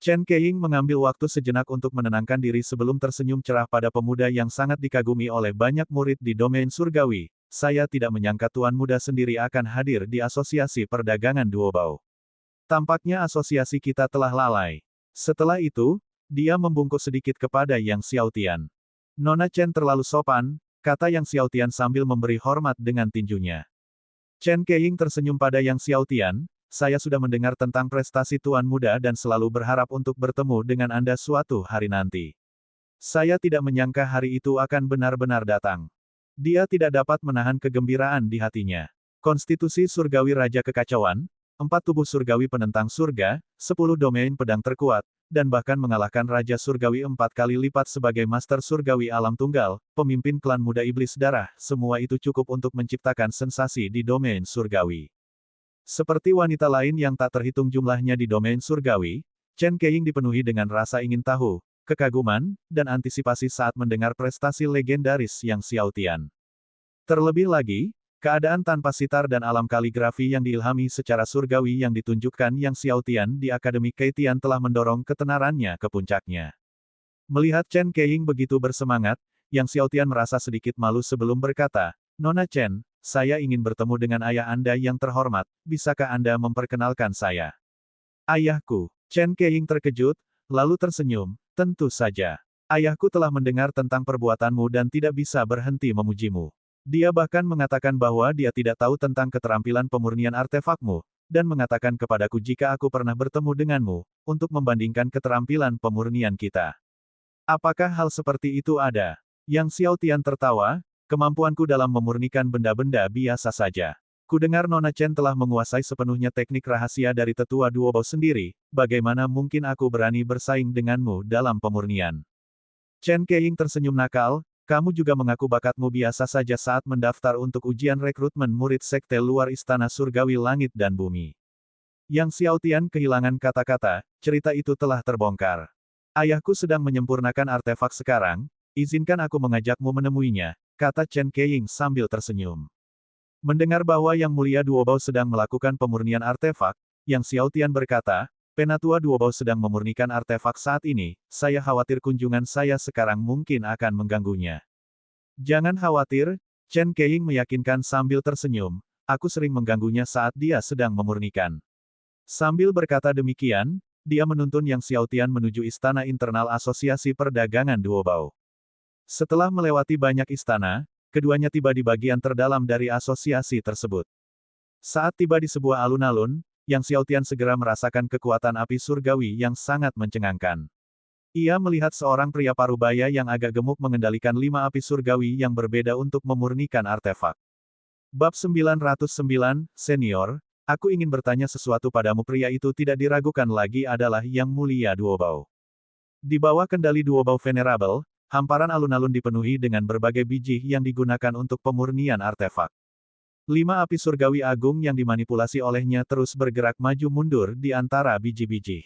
Chen Keiying mengambil waktu sejenak untuk menenangkan diri sebelum tersenyum cerah pada pemuda yang sangat dikagumi oleh banyak murid di domain surgawi. Saya tidak menyangka tuan muda sendiri akan hadir di Asosiasi Perdagangan Duobao. Tampaknya asosiasi kita telah lalai. Setelah itu, dia membungkuk sedikit kepada Yang Xiaotian. Nona Chen terlalu sopan, kata Yang Xiaotian sambil memberi hormat dengan tinjunya. Chen Keiying tersenyum pada Yang Xiaotian, saya sudah mendengar tentang prestasi tuan muda dan selalu berharap untuk bertemu dengan Anda suatu hari nanti. Saya tidak menyangka hari itu akan benar-benar datang. Dia tidak dapat menahan kegembiraan di hatinya. Konstitusi Surgawi Raja Kekacauan, 4 tubuh surgawi penentang surga, 10 domain pedang terkuat, dan bahkan mengalahkan Raja Surgawi 4 kali lipat sebagai Master Surgawi Alam Tunggal, pemimpin klan muda Iblis Darah, semua itu cukup untuk menciptakan sensasi di domain surgawi. Seperti wanita lain yang tak terhitung jumlahnya di domain surgawi, Chen Keiying dipenuhi dengan rasa ingin tahu, kekaguman, dan antisipasi saat mendengar prestasi legendaris Yang Xiaotian. Terlebih lagi, keadaan tanpa sitar dan alam kaligrafi yang diilhami secara surgawi yang ditunjukkan Yang Xiaotian di Akademi Keitian telah mendorong ketenarannya ke puncaknya. Melihat Chen Keiying begitu bersemangat, Yang Xiaotian merasa sedikit malu sebelum berkata, Nona Chen, saya ingin bertemu dengan ayah Anda yang terhormat, bisakah Anda memperkenalkan saya? Ayahku. Chen Keiying terkejut, lalu tersenyum, tentu saja. Ayahku telah mendengar tentang perbuatanmu dan tidak bisa berhenti memujimu. Dia bahkan mengatakan bahwa dia tidak tahu tentang keterampilan pemurnian artefakmu, dan mengatakan kepadaku jika aku pernah bertemu denganmu, untuk membandingkan keterampilan pemurnian kita. Apakah hal seperti itu ada? Yang Xiaotian tertawa, kemampuanku dalam memurnikan benda-benda biasa saja. Kudengar Nona Chen telah menguasai sepenuhnya teknik rahasia dari tetua Duobao sendiri, bagaimana mungkin aku berani bersaing denganmu dalam pemurnian? Chen Keiying tersenyum nakal, kamu juga mengaku bakatmu biasa saja saat mendaftar untuk ujian rekrutmen murid sekte luar Istana Surgawi Langit dan Bumi. Yang Xiaotian kehilangan kata-kata, cerita itu telah terbongkar. Ayahku sedang menyempurnakan artefak sekarang, izinkan aku mengajakmu menemuinya, kata Chen Keiying sambil tersenyum. Mendengar bahwa Yang Mulia Duobao sedang melakukan pemurnian artefak, Yang Xiaotian berkata, Penatua Duobao sedang memurnikan artefak saat ini, saya khawatir kunjungan saya sekarang mungkin akan mengganggunya. Jangan khawatir, Chen Keiying meyakinkan sambil tersenyum, aku sering mengganggunya saat dia sedang memurnikan. Sambil berkata demikian, dia menuntun Yang Xiaotian menuju istana internal Asosiasi Perdagangan Duobao. Setelah melewati banyak istana, keduanya tiba di bagian terdalam dari asosiasi tersebut. Saat tiba di sebuah alun-alun, Yang Xiaotian segera merasakan kekuatan api surgawi yang sangat mencengangkan. Ia melihat seorang pria parubaya yang agak gemuk mengendalikan 5 api surgawi yang berbeda untuk memurnikan artefak. Bab 909, Senior, aku ingin bertanya sesuatu padamu. Pria itu tidak diragukan lagi adalah Yang Mulia Duobao. Di bawah kendali Duobao Venerable, hamparan alun-alun dipenuhi dengan berbagai biji yang digunakan untuk pemurnian artefak. 5 api surgawi agung yang dimanipulasi olehnya terus bergerak maju mundur di antara biji-biji.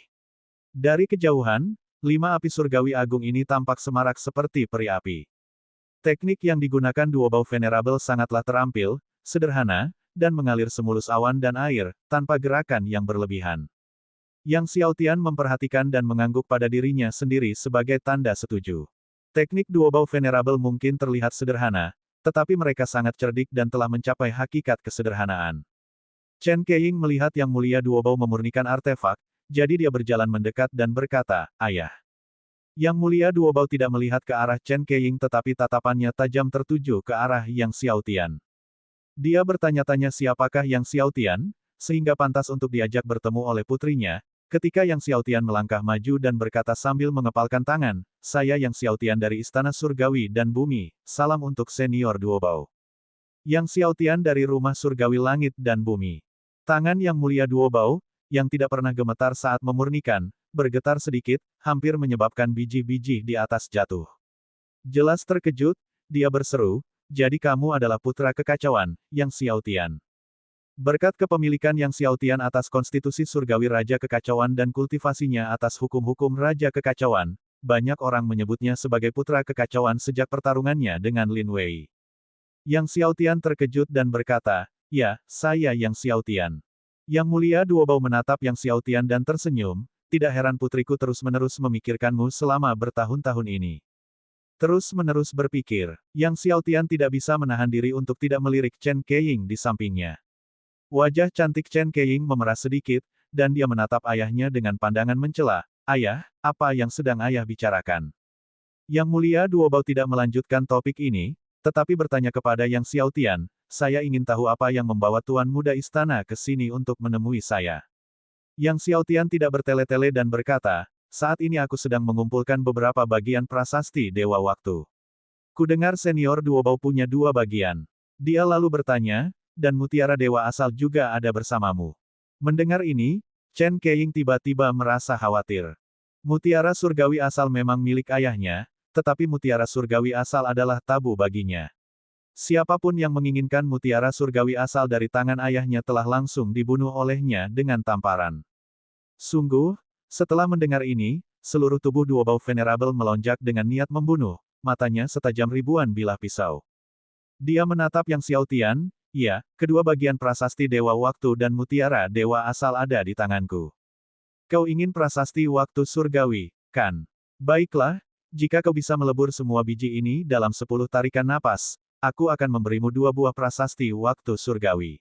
Dari kejauhan, 5 api surgawi agung ini tampak semarak seperti peri api. Teknik yang digunakan Duobao Venerable sangatlah terampil, sederhana, dan mengalir semulus awan dan air, tanpa gerakan yang berlebihan. Yang Xiaotian memperhatikan dan mengangguk pada dirinya sendiri sebagai tanda setuju. Teknik Duobao Venerable mungkin terlihat sederhana, tetapi mereka sangat cerdik dan telah mencapai hakikat kesederhanaan. Chen Keiying melihat Yang Mulia Duobao memurnikan artefak, jadi dia berjalan mendekat dan berkata, Ayah. Yang Mulia Duobao tidak melihat ke arah Chen Keiying tetapi tatapannya tajam tertuju ke arah Yang Xiaotian. Dia bertanya-tanya siapakah Yang Xiaotian, sehingga pantas untuk diajak bertemu oleh putrinya. Ketika Yang Xiaotian melangkah maju dan berkata sambil mengepalkan tangan, saya Yang Xiaotian dari Istana Surgawi dan Bumi, salam untuk Senior Duobao. Yang Xiaotian dari Rumah Surgawi Langit dan Bumi. Tangan Yang Mulia Duobao, yang tidak pernah gemetar saat memurnikan, bergetar sedikit, hampir menyebabkan biji-biji di atas jatuh. Jelas terkejut, dia berseru, jadi kamu adalah putra kekacauan, Yang Xiaotian. Berkat kepemilikan Yang Xiaotian atas konstitusi surgawi Raja Kekacauan dan kultivasinya atas hukum-hukum Raja Kekacauan, banyak orang menyebutnya sebagai putra kekacauan sejak pertarungannya dengan Lin Wei. Yang Xiaotian terkejut dan berkata, "Ya, saya Yang Xiaotian." Yang Mulia Duobao menatap Yang Xiaotian dan tersenyum, "Tidak heran putriku terus-menerus memikirkanmu selama bertahun-tahun ini." Terus-menerus berpikir, Yang Xiaotian tidak bisa menahan diri untuk tidak melirik Chen Keiying di sampingnya. Wajah cantik Chen Keiying memerah sedikit, dan dia menatap ayahnya dengan pandangan mencela. "Ayah, apa yang sedang ayah bicarakan?" Yang Mulia Duobao tidak melanjutkan topik ini, tetapi bertanya kepada Yang Xiaotian, "Saya ingin tahu apa yang membawa Tuan Muda Istana ke sini untuk menemui saya." Yang Xiaotian tidak bertele-tele dan berkata, "Saat ini aku sedang mengumpulkan beberapa bagian prasasti Dewa Waktu. Kudengar senior Duobao punya 2 bagian." Dia lalu bertanya, "Dan mutiara dewa asal juga ada bersamamu?" Mendengar ini, Chen Keiying tiba-tiba merasa khawatir. Mutiara surgawi asal memang milik ayahnya, tetapi mutiara surgawi asal adalah tabu baginya. Siapapun yang menginginkan mutiara surgawi asal dari tangan ayahnya telah langsung dibunuh olehnya dengan tamparan. Sungguh, setelah mendengar ini, seluruh tubuh Duobao Venerable melonjak dengan niat membunuh, matanya setajam ribuan bilah pisau. Dia menatap Yang Xiaotian, "Ya, kedua bagian prasasti Dewa Waktu dan mutiara dewa asal ada di tanganku. Kau ingin prasasti waktu surgawi, kan? Baiklah, jika kau bisa melebur semua biji ini dalam 10 tarikan napas, aku akan memberimu 2 buah prasasti waktu surgawi."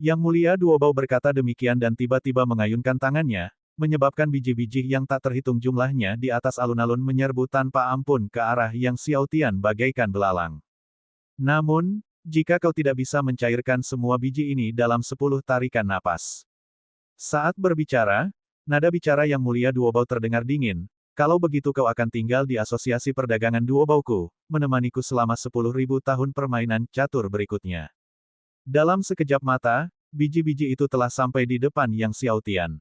Yang Mulia Duobao berkata demikian dan tiba-tiba mengayunkan tangannya, menyebabkan biji-biji yang tak terhitung jumlahnya di atas alun-alun menyerbu tanpa ampun ke arah Yang Xiaotian bagaikan belalang. "Namun, jika kau tidak bisa mencairkan semua biji ini dalam 10 tarikan napas." Saat berbicara, nada bicara Yang Mulia Duobao terdengar dingin, "Kalau begitu kau akan tinggal di asosiasi perdagangan Duobaoku, menemaniku selama 10.000 tahun permainan catur berikutnya." Dalam sekejap mata, biji-biji itu telah sampai di depan Yang Xiaotian.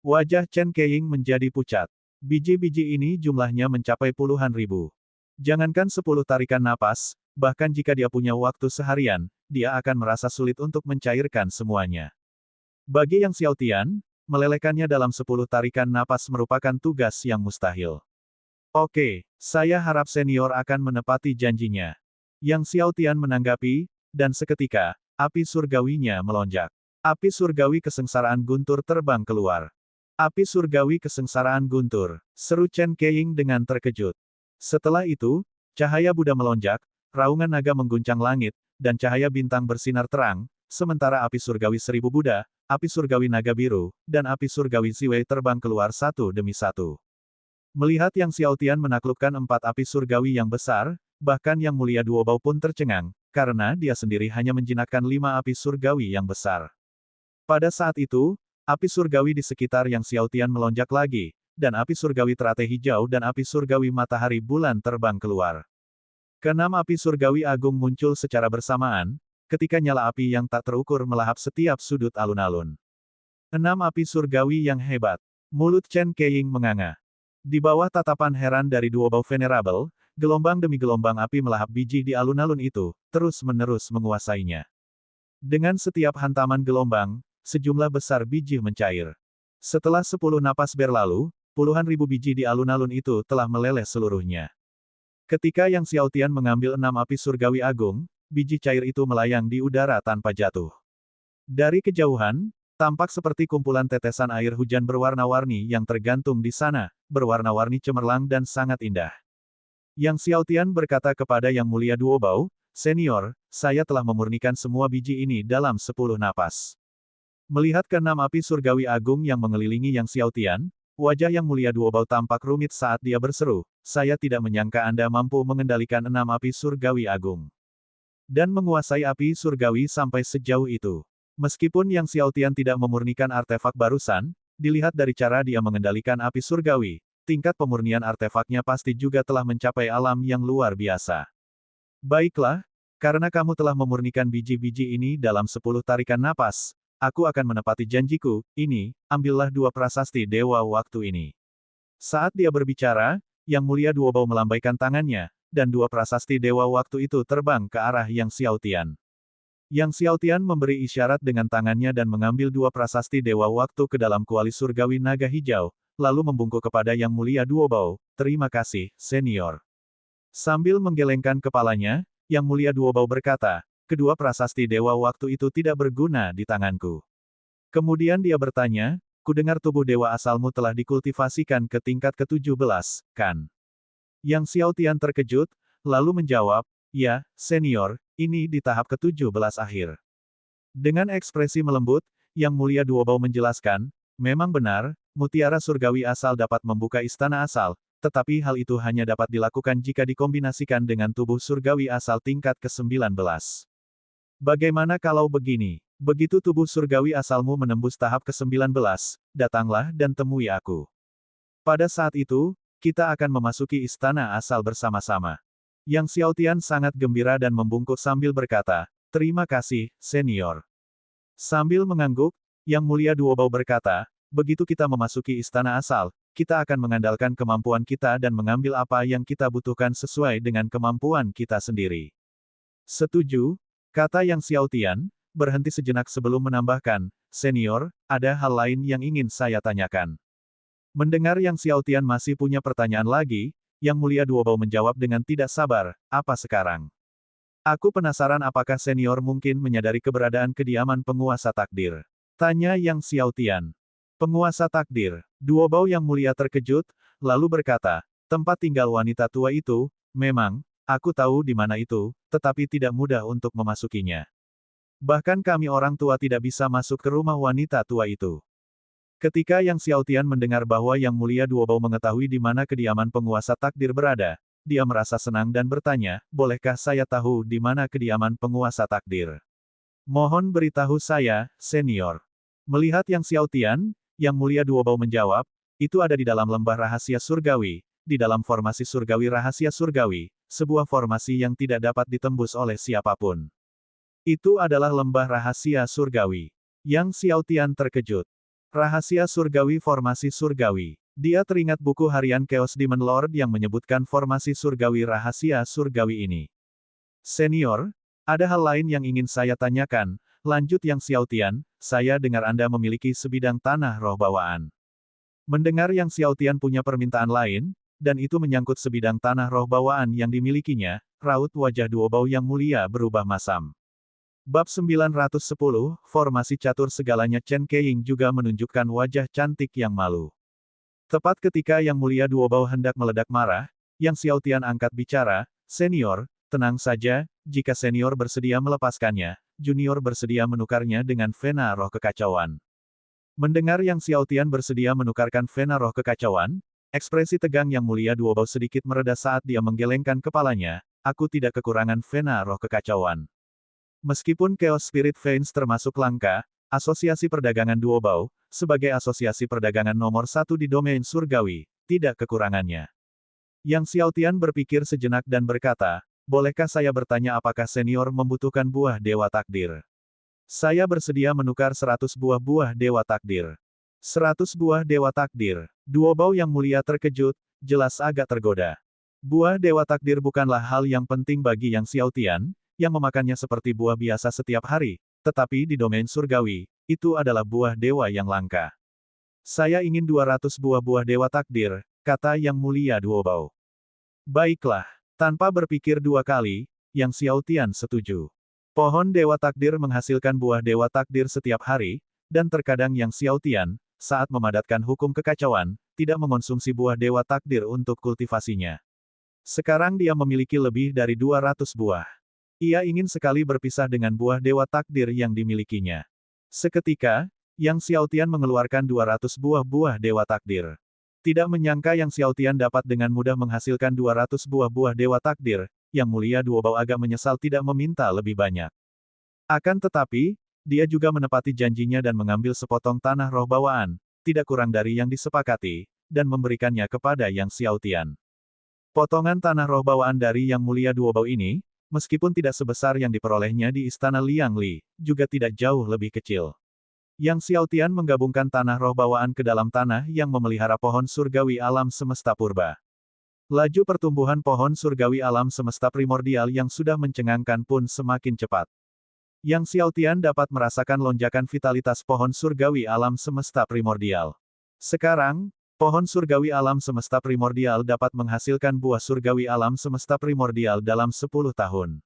Wajah Chen Keiying menjadi pucat. Biji-biji ini jumlahnya mencapai puluhan ribu. Jangankan 10 tarikan napas, bahkan jika dia punya waktu seharian, dia akan merasa sulit untuk mencairkan semuanya. Bagi Yang Xiaotian, melelehkannya dalam 10 tarikan napas merupakan tugas yang mustahil. "Oke, saya harap senior akan menepati janjinya." Yang Xiaotian menanggapi, dan seketika, api surgawinya melonjak. Api surgawi kesengsaraan guntur terbang keluar. "Api surgawi kesengsaraan guntur," seru Chen Keiying dengan terkejut. Setelah itu, cahaya Buddha melonjak, raungan naga mengguncang langit, dan cahaya bintang bersinar terang, sementara api surgawi 1000 Buddha, api surgawi naga biru, dan api surgawi Ziwei terbang keluar satu demi satu. Melihat Yang Xiaotian menaklukkan 4 api surgawi yang besar, bahkan Yang Mulia Duobao pun tercengang, karena dia sendiri hanya menjinakkan 5 api surgawi yang besar. Pada saat itu, api surgawi di sekitar Yang Xiaotian melonjak lagi, dan api surgawi teratai hijau dan api surgawi matahari bulan terbang keluar. Keenam api surgawi agung muncul secara bersamaan, ketika nyala api yang tak terukur melahap setiap sudut alun-alun. 6 api surgawi yang hebat. Mulut Chen Keiying menganga. Di bawah tatapan heran dari Duobao Venerable, gelombang demi gelombang api melahap biji di alun-alun itu, terus-menerus menguasainya. Dengan setiap hantaman gelombang, sejumlah besar biji mencair. Setelah 10 napas berlalu, puluhan ribu biji di alun-alun itu telah meleleh seluruhnya. Ketika Yang Xiaotian mengambil 6 api surgawi agung, biji cair itu melayang di udara tanpa jatuh. Dari kejauhan, tampak seperti kumpulan tetesan air hujan berwarna-warni yang tergantung di sana, berwarna-warni cemerlang dan sangat indah. Yang Xiaotian berkata kepada Yang Mulia Duobao, "Senior, saya telah memurnikan semua biji ini dalam 10 napas." Melihat keenam api surgawi agung yang mengelilingi Yang Xiaotian, wajah Yang Mulia Duobao tampak rumit saat dia berseru, "Saya tidak menyangka Anda mampu mengendalikan 6 api surgawi agung. Dan menguasai api surgawi sampai sejauh itu." Meskipun Yang Xiaotian tidak memurnikan artefak barusan, dilihat dari cara dia mengendalikan api surgawi, tingkat pemurnian artefaknya pasti juga telah mencapai alam yang luar biasa. "Baiklah, karena kamu telah memurnikan biji-biji ini dalam 10 tarikan napas, aku akan menepati janjiku. Ini, ambillah 2 prasasti Dewa Waktu ini." Saat dia berbicara, Yang Mulia Duobao melambaikan tangannya, dan 2 prasasti Dewa Waktu itu terbang ke arah Yang Xiaotian. Yang Xiaotian memberi isyarat dengan tangannya dan mengambil 2 prasasti Dewa Waktu ke dalam kuali surgawi naga hijau, lalu membungkuk kepada Yang Mulia Duobao, "Terima kasih, senior." Sambil menggelengkan kepalanya, Yang Mulia Duobao berkata, "Kedua prasasti dewa waktu itu tidak berguna di tanganku." Kemudian dia bertanya, "Kudengar tubuh dewa asalmu telah dikultivasikan ke tingkat ke-17, kan?" Yang Xiaotian terkejut, lalu menjawab, "Ya, senior, ini di tahap ke-17 akhir." Dengan ekspresi melembut, Yang Mulia Duobao menjelaskan, "Memang benar, mutiara surgawi asal dapat membuka istana asal, tetapi hal itu hanya dapat dilakukan jika dikombinasikan dengan tubuh surgawi asal tingkat ke-19. Bagaimana kalau begini? Begitu tubuh surgawi asalmu menembus tahap ke-19, datanglah dan temui aku. Pada saat itu, kita akan memasuki istana asal bersama-sama." Yang Xiaotian sangat gembira dan membungkuk sambil berkata, "Terima kasih, senior." Sambil mengangguk, Yang Mulia Duobao berkata, "Begitu kita memasuki istana asal, kita akan mengandalkan kemampuan kita dan mengambil apa yang kita butuhkan sesuai dengan kemampuan kita sendiri." "Setuju," kata Yang Xiaotian, berhenti sejenak sebelum menambahkan, "Senior, ada hal lain yang ingin saya tanyakan." Mendengar Yang Xiaotian masih punya pertanyaan lagi, Yang Mulia Duobao menjawab dengan tidak sabar, "Apa sekarang? Aku penasaran apakah senior mungkin menyadari keberadaan kediaman penguasa takdir?" Tanya Yang Xiaotian. "Penguasa takdir?" Duobao Yang Mulia terkejut, lalu berkata, "Tempat tinggal wanita tua itu, memang, aku tahu di mana itu, tetapi tidak mudah untuk memasukinya. Bahkan kami orang tua tidak bisa masuk ke rumah wanita tua itu." Ketika Yang Xiaotian mendengar bahwa Yang Mulia Duobao mengetahui di mana kediaman penguasa takdir berada, dia merasa senang dan bertanya, "Bolehkah saya tahu di mana kediaman penguasa takdir?" "Mohon beritahu saya, senior." Melihat Yang Xiaotian, Yang Mulia Duobao menjawab, "Itu ada di dalam lembah rahasia surgawi, di dalam formasi surgawi rahasia surgawi, sebuah formasi yang tidak dapat ditembus oleh siapapun." "Itu adalah lembah rahasia surgawi." Yang Xiaotian terkejut. Rahasia surgawi formasi surgawi. Dia teringat buku harian Chaos Demon Lord yang menyebutkan formasi surgawi rahasia surgawi ini. "Senior, ada hal lain yang ingin saya tanyakan," lanjut Yang Xiaotian, "saya dengar Anda memiliki sebidang tanah roh bawaan." Mendengar Yang Xiaotian punya permintaan lain, dan itu menyangkut sebidang tanah roh bawaan yang dimilikinya, raut wajah Duobao Yang Mulia berubah masam. Bab 910, Formasi Catur Segalanya. Chen Keiying juga menunjukkan wajah cantik yang malu. Tepat ketika Yang Mulia Duobao hendak meledak marah, Yang Xiaotian angkat bicara, "Senior, tenang saja, jika senior bersedia melepaskannya, junior bersedia menukarnya dengan Vena Roh Kekacauan." Mendengar Yang Xiaotian bersedia menukarkan Vena Roh Kekacauan, ekspresi tegang Yang Mulia Duobao sedikit mereda saat dia menggelengkan kepalanya, "Aku tidak kekurangan Vena Roh Kekacauan." Meskipun Chaos Spirit Veins termasuk langka, Asosiasi Perdagangan Duobao, sebagai asosiasi perdagangan nomor 1 di domain surgawi, tidak kekurangannya. Yang Xiaotian berpikir sejenak dan berkata, "Bolehkah saya bertanya apakah senior membutuhkan buah dewa takdir? Saya bersedia menukar 100 buah dewa takdir." 100 buah dewa takdir. Duobao Yang Mulia terkejut, jelas agak tergoda. Buah dewa takdir bukanlah hal yang penting bagi Yang Xiaotian, yang memakannya seperti buah biasa setiap hari, tetapi di domain surgawi, itu adalah buah dewa yang langka. "Saya ingin 200 buah dewa takdir," kata Yang Mulia Duobao. "Baiklah." Tanpa berpikir dua kali, Yang Xiaotian setuju. Pohon dewa takdir menghasilkan buah dewa takdir setiap hari, dan terkadang Yang Xiaotian, saat memadatkan hukum kekacauan, tidak mengonsumsi buah dewa takdir untuk kultivasinya. Sekarang dia memiliki lebih dari 200 buah. Ia ingin sekali berpisah dengan buah dewa takdir yang dimilikinya. Seketika, Yang Xiaotian mengeluarkan 200 buah dewa takdir. Tidak menyangka Yang Xiaotian dapat dengan mudah menghasilkan 200 buah dewa takdir, Yang Mulia Duobao agak menyesal tidak meminta lebih banyak. Akan tetapi, dia juga menepati janjinya dan mengambil sepotong tanah roh bawaan, tidak kurang dari yang disepakati, dan memberikannya kepada Yang Xiaotian. Potongan tanah roh bawaan dari Yang Mulia Duobao ini, meskipun tidak sebesar yang diperolehnya di Istana Liang Li, juga tidak jauh lebih kecil. Yang Xiaotian menggabungkan tanah roh bawaan ke dalam tanah yang memelihara pohon surgawi alam semesta purba. Laju pertumbuhan pohon surgawi alam semesta primordial yang sudah mencengangkan pun semakin cepat. Yang Xiaotian dapat merasakan lonjakan vitalitas pohon surgawi alam semesta primordial. Sekarang, Pohon surgawi alam semesta primordial dapat menghasilkan buah surgawi alam semesta primordial dalam 10 tahun.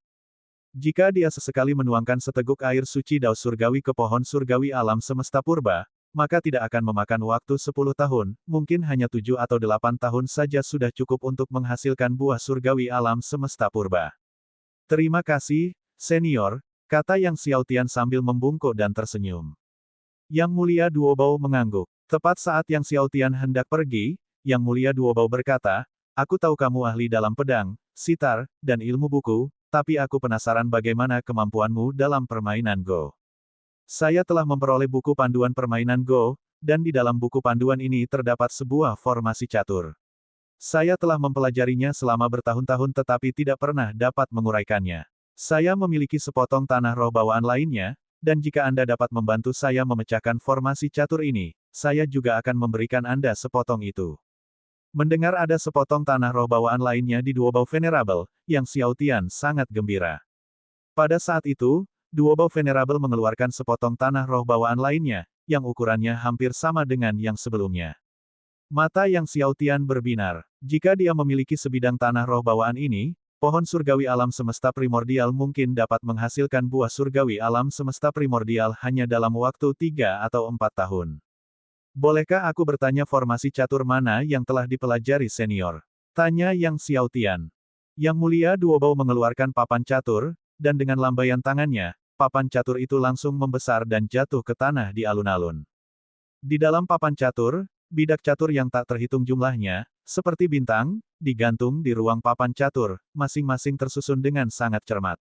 Jika dia sesekali menuangkan seteguk air suci Dao surgawi ke pohon surgawi alam semesta purba, maka tidak akan memakan waktu 10 tahun, mungkin hanya 7 atau 8 tahun saja sudah cukup untuk menghasilkan buah surgawi alam semesta purba. Terima kasih, senior, kata Yang Xiaotian sambil membungkuk dan tersenyum. Yang Mulia Duobao mengangguk. Tepat saat Yang Xiaotian hendak pergi, Yang Mulia Duobao berkata, aku tahu kamu ahli dalam pedang, sitar, dan ilmu buku, tapi aku penasaran bagaimana kemampuanmu dalam permainan Go. Saya telah memperoleh buku panduan permainan Go, dan di dalam buku panduan ini terdapat sebuah formasi catur. Saya telah mempelajarinya selama bertahun-tahun tetapi tidak pernah dapat menguraikannya. Saya memiliki sepotong tanah roh bawaan lainnya, dan jika Anda dapat membantu saya memecahkan formasi catur ini, saya juga akan memberikan Anda sepotong itu. Mendengar ada sepotong tanah roh bawaan lainnya di Duobao Venerable, Yang Xiaotian sangat gembira. Pada saat itu, Duobao Venerable mengeluarkan sepotong tanah roh bawaan lainnya, yang ukurannya hampir sama dengan yang sebelumnya. Mata Yang Xiaotian berbinar. Jika dia memiliki sebidang tanah roh bawaan ini, pohon surgawi alam semesta primordial mungkin dapat menghasilkan buah surgawi alam semesta primordial hanya dalam waktu 3 atau 4 tahun. Bolehkah aku bertanya formasi catur mana yang telah dipelajari senior? Tanya Yang Xiaotian. Yang Mulia Duobao mengeluarkan papan catur, dan dengan lambaian tangannya, papan catur itu langsung membesar dan jatuh ke tanah di alun-alun. Di dalam papan catur, bidak catur yang tak terhitung jumlahnya, seperti bintang, digantung di ruang papan catur, masing-masing tersusun dengan sangat cermat.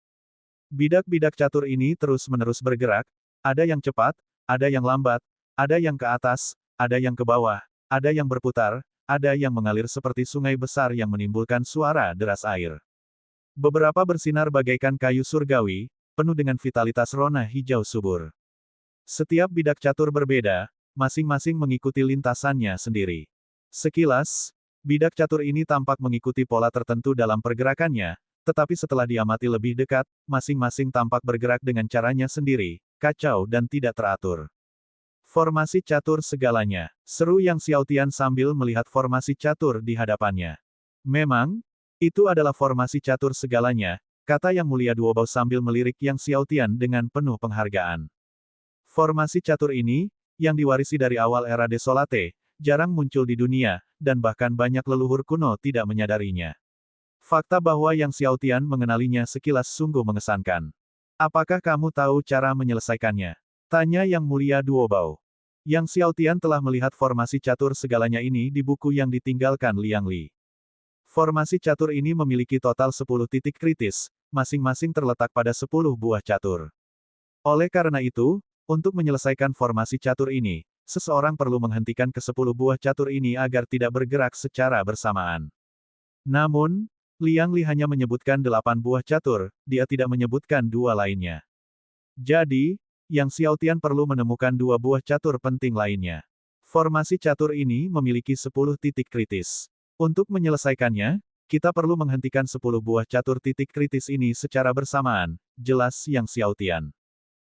Bidak-bidak catur ini terus-menerus bergerak, ada yang cepat, ada yang lambat, ada yang ke atas, ada yang ke bawah, ada yang berputar, ada yang mengalir seperti sungai besar yang menimbulkan suara deras air. Beberapa bersinar bagaikan kayu surgawi, penuh dengan vitalitas rona hijau subur. Setiap bidak catur berbeda, masing-masing mengikuti lintasannya sendiri. Sekilas, bidak catur ini tampak mengikuti pola tertentu dalam pergerakannya, tetapi setelah diamati lebih dekat, masing-masing tampak bergerak dengan caranya sendiri, kacau dan tidak teratur. Formasi catur segalanya, seru Yang Xiaotian sambil melihat formasi catur di hadapannya. Memang, itu adalah formasi catur segalanya, kata Yang Mulia Duobao sambil melirik Yang Xiaotian dengan penuh penghargaan. Formasi catur ini, yang diwarisi dari awal era Desolate, jarang muncul di dunia, dan bahkan banyak leluhur kuno tidak menyadarinya. Fakta bahwa Yang Xiaotian mengenalinya sekilas sungguh mengesankan. Apakah kamu tahu cara menyelesaikannya? Tanya Yang Mulia Duobao. Yang Xiaotian telah melihat formasi catur segalanya ini di buku yang ditinggalkan Liang Li. Formasi catur ini memiliki total 10 titik kritis, masing-masing terletak pada 10 buah catur. Oleh karena itu, untuk menyelesaikan formasi catur ini, seseorang perlu menghentikan ke-10 buah catur ini agar tidak bergerak secara bersamaan. Namun, Liang Li hanya menyebutkan 8 buah catur, dia tidak menyebutkan 2 lainnya. Jadi, Yang Xiaotian perlu menemukan 2 buah catur penting lainnya. Formasi catur ini memiliki 10 titik kritis. Untuk menyelesaikannya, kita perlu menghentikan 10 buah catur titik kritis ini secara bersamaan, jelas Yang Xiaotian.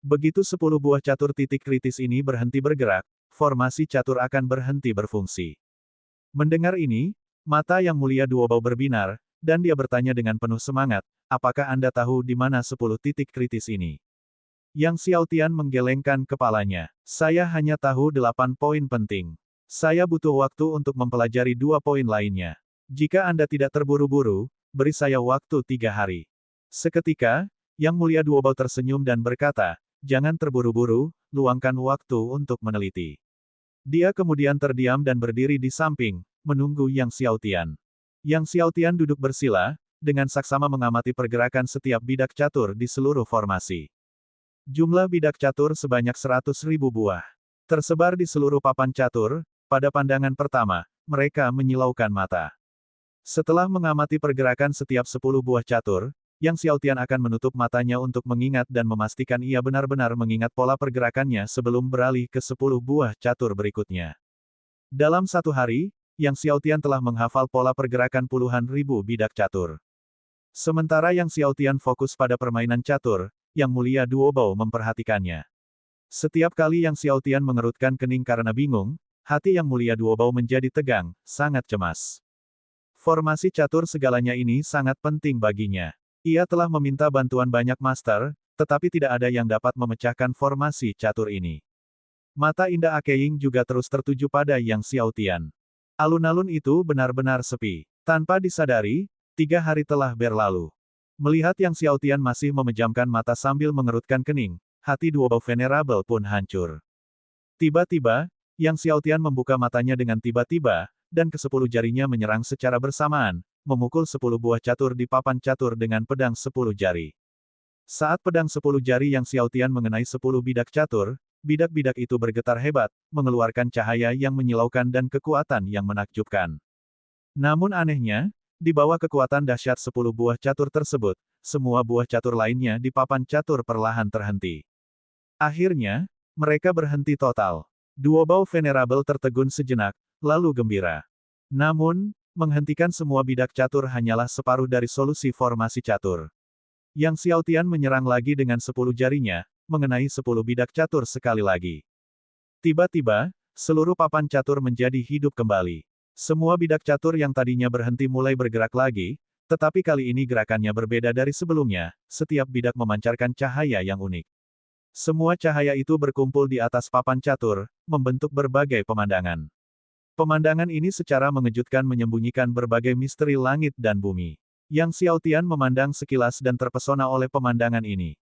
Begitu 10 buah catur titik kritis ini berhenti bergerak, formasi catur akan berhenti berfungsi. Mendengar ini, mata Yang Mulia Duobao berbinar, dan dia bertanya dengan penuh semangat, apakah Anda tahu di mana 10 titik kritis ini? Yang Xiaotian menggelengkan kepalanya. Saya hanya tahu 8 poin penting. Saya butuh waktu untuk mempelajari 2 poin lainnya. Jika Anda tidak terburu-buru, beri saya waktu 3 hari. Seketika, Yang Mulia Duobao tersenyum dan berkata, jangan terburu-buru, luangkan waktu untuk meneliti. Dia kemudian terdiam dan berdiri di samping, menunggu Yang Xiaotian. Yang Xiaotian duduk bersila, dengan saksama mengamati pergerakan setiap bidak catur di seluruh formasi. Jumlah bidak catur sebanyak 100.000 buah. Tersebar di seluruh papan catur, pada pandangan pertama, mereka menyilaukan mata. Setelah mengamati pergerakan setiap 10 buah catur, Yang Xiaotian akan menutup matanya untuk mengingat dan memastikan ia benar-benar mengingat pola pergerakannya sebelum beralih ke 10 buah catur berikutnya. Dalam 1 hari, Yang Xiaotian telah menghafal pola pergerakan puluhan ribu bidak catur. Sementara Yang Xiaotian fokus pada permainan catur, Yang Mulia Duobao memperhatikannya. Setiap kali Yang Xiaotian mengerutkan kening karena bingung, hati yang mulia Duobao menjadi tegang, sangat cemas. Formasi catur segalanya ini sangat penting baginya. Ia telah meminta bantuan banyak master, tetapi tidak ada yang dapat memecahkan formasi catur ini. Mata indah Akeing juga terus tertuju pada Yang Xiaotian. Alun-alun itu benar-benar sepi. Tanpa disadari, 3 hari telah berlalu. Melihat Yang Xiaotian masih memejamkan mata sambil mengerutkan kening, hati Duobao Venerable pun hancur. Tiba-tiba, Yang Xiaotian membuka matanya dengan tiba-tiba, dan ke-10 jarinya menyerang secara bersamaan, memukul 10 buah catur di papan catur dengan pedang 10 jari. Saat pedang 10 jari Yang Xiaotian mengenai 10 bidak catur, bidak-bidak itu bergetar hebat, mengeluarkan cahaya yang menyilaukan dan kekuatan yang menakjubkan. Namun anehnya, di bawah kekuatan dahsyat 10 buah catur tersebut, semua buah catur lainnya di papan catur perlahan terhenti. Akhirnya, mereka berhenti total. Duobao Venerable tertegun sejenak, lalu gembira. Namun, menghentikan semua bidak catur hanyalah separuh dari solusi formasi catur. Yang Xiaotian menyerang lagi dengan 10 jarinya, mengenai 10 bidak catur sekali lagi. Tiba-tiba, seluruh papan catur menjadi hidup kembali. Semua bidak catur yang tadinya berhenti mulai bergerak lagi, tetapi kali ini gerakannya berbeda dari sebelumnya, setiap bidak memancarkan cahaya yang unik. Semua cahaya itu berkumpul di atas papan catur, membentuk berbagai pemandangan. Pemandangan ini secara mengejutkan menyembunyikan berbagai misteri langit dan bumi. Yang Xiaotian memandang sekilas dan terpesona oleh pemandangan ini.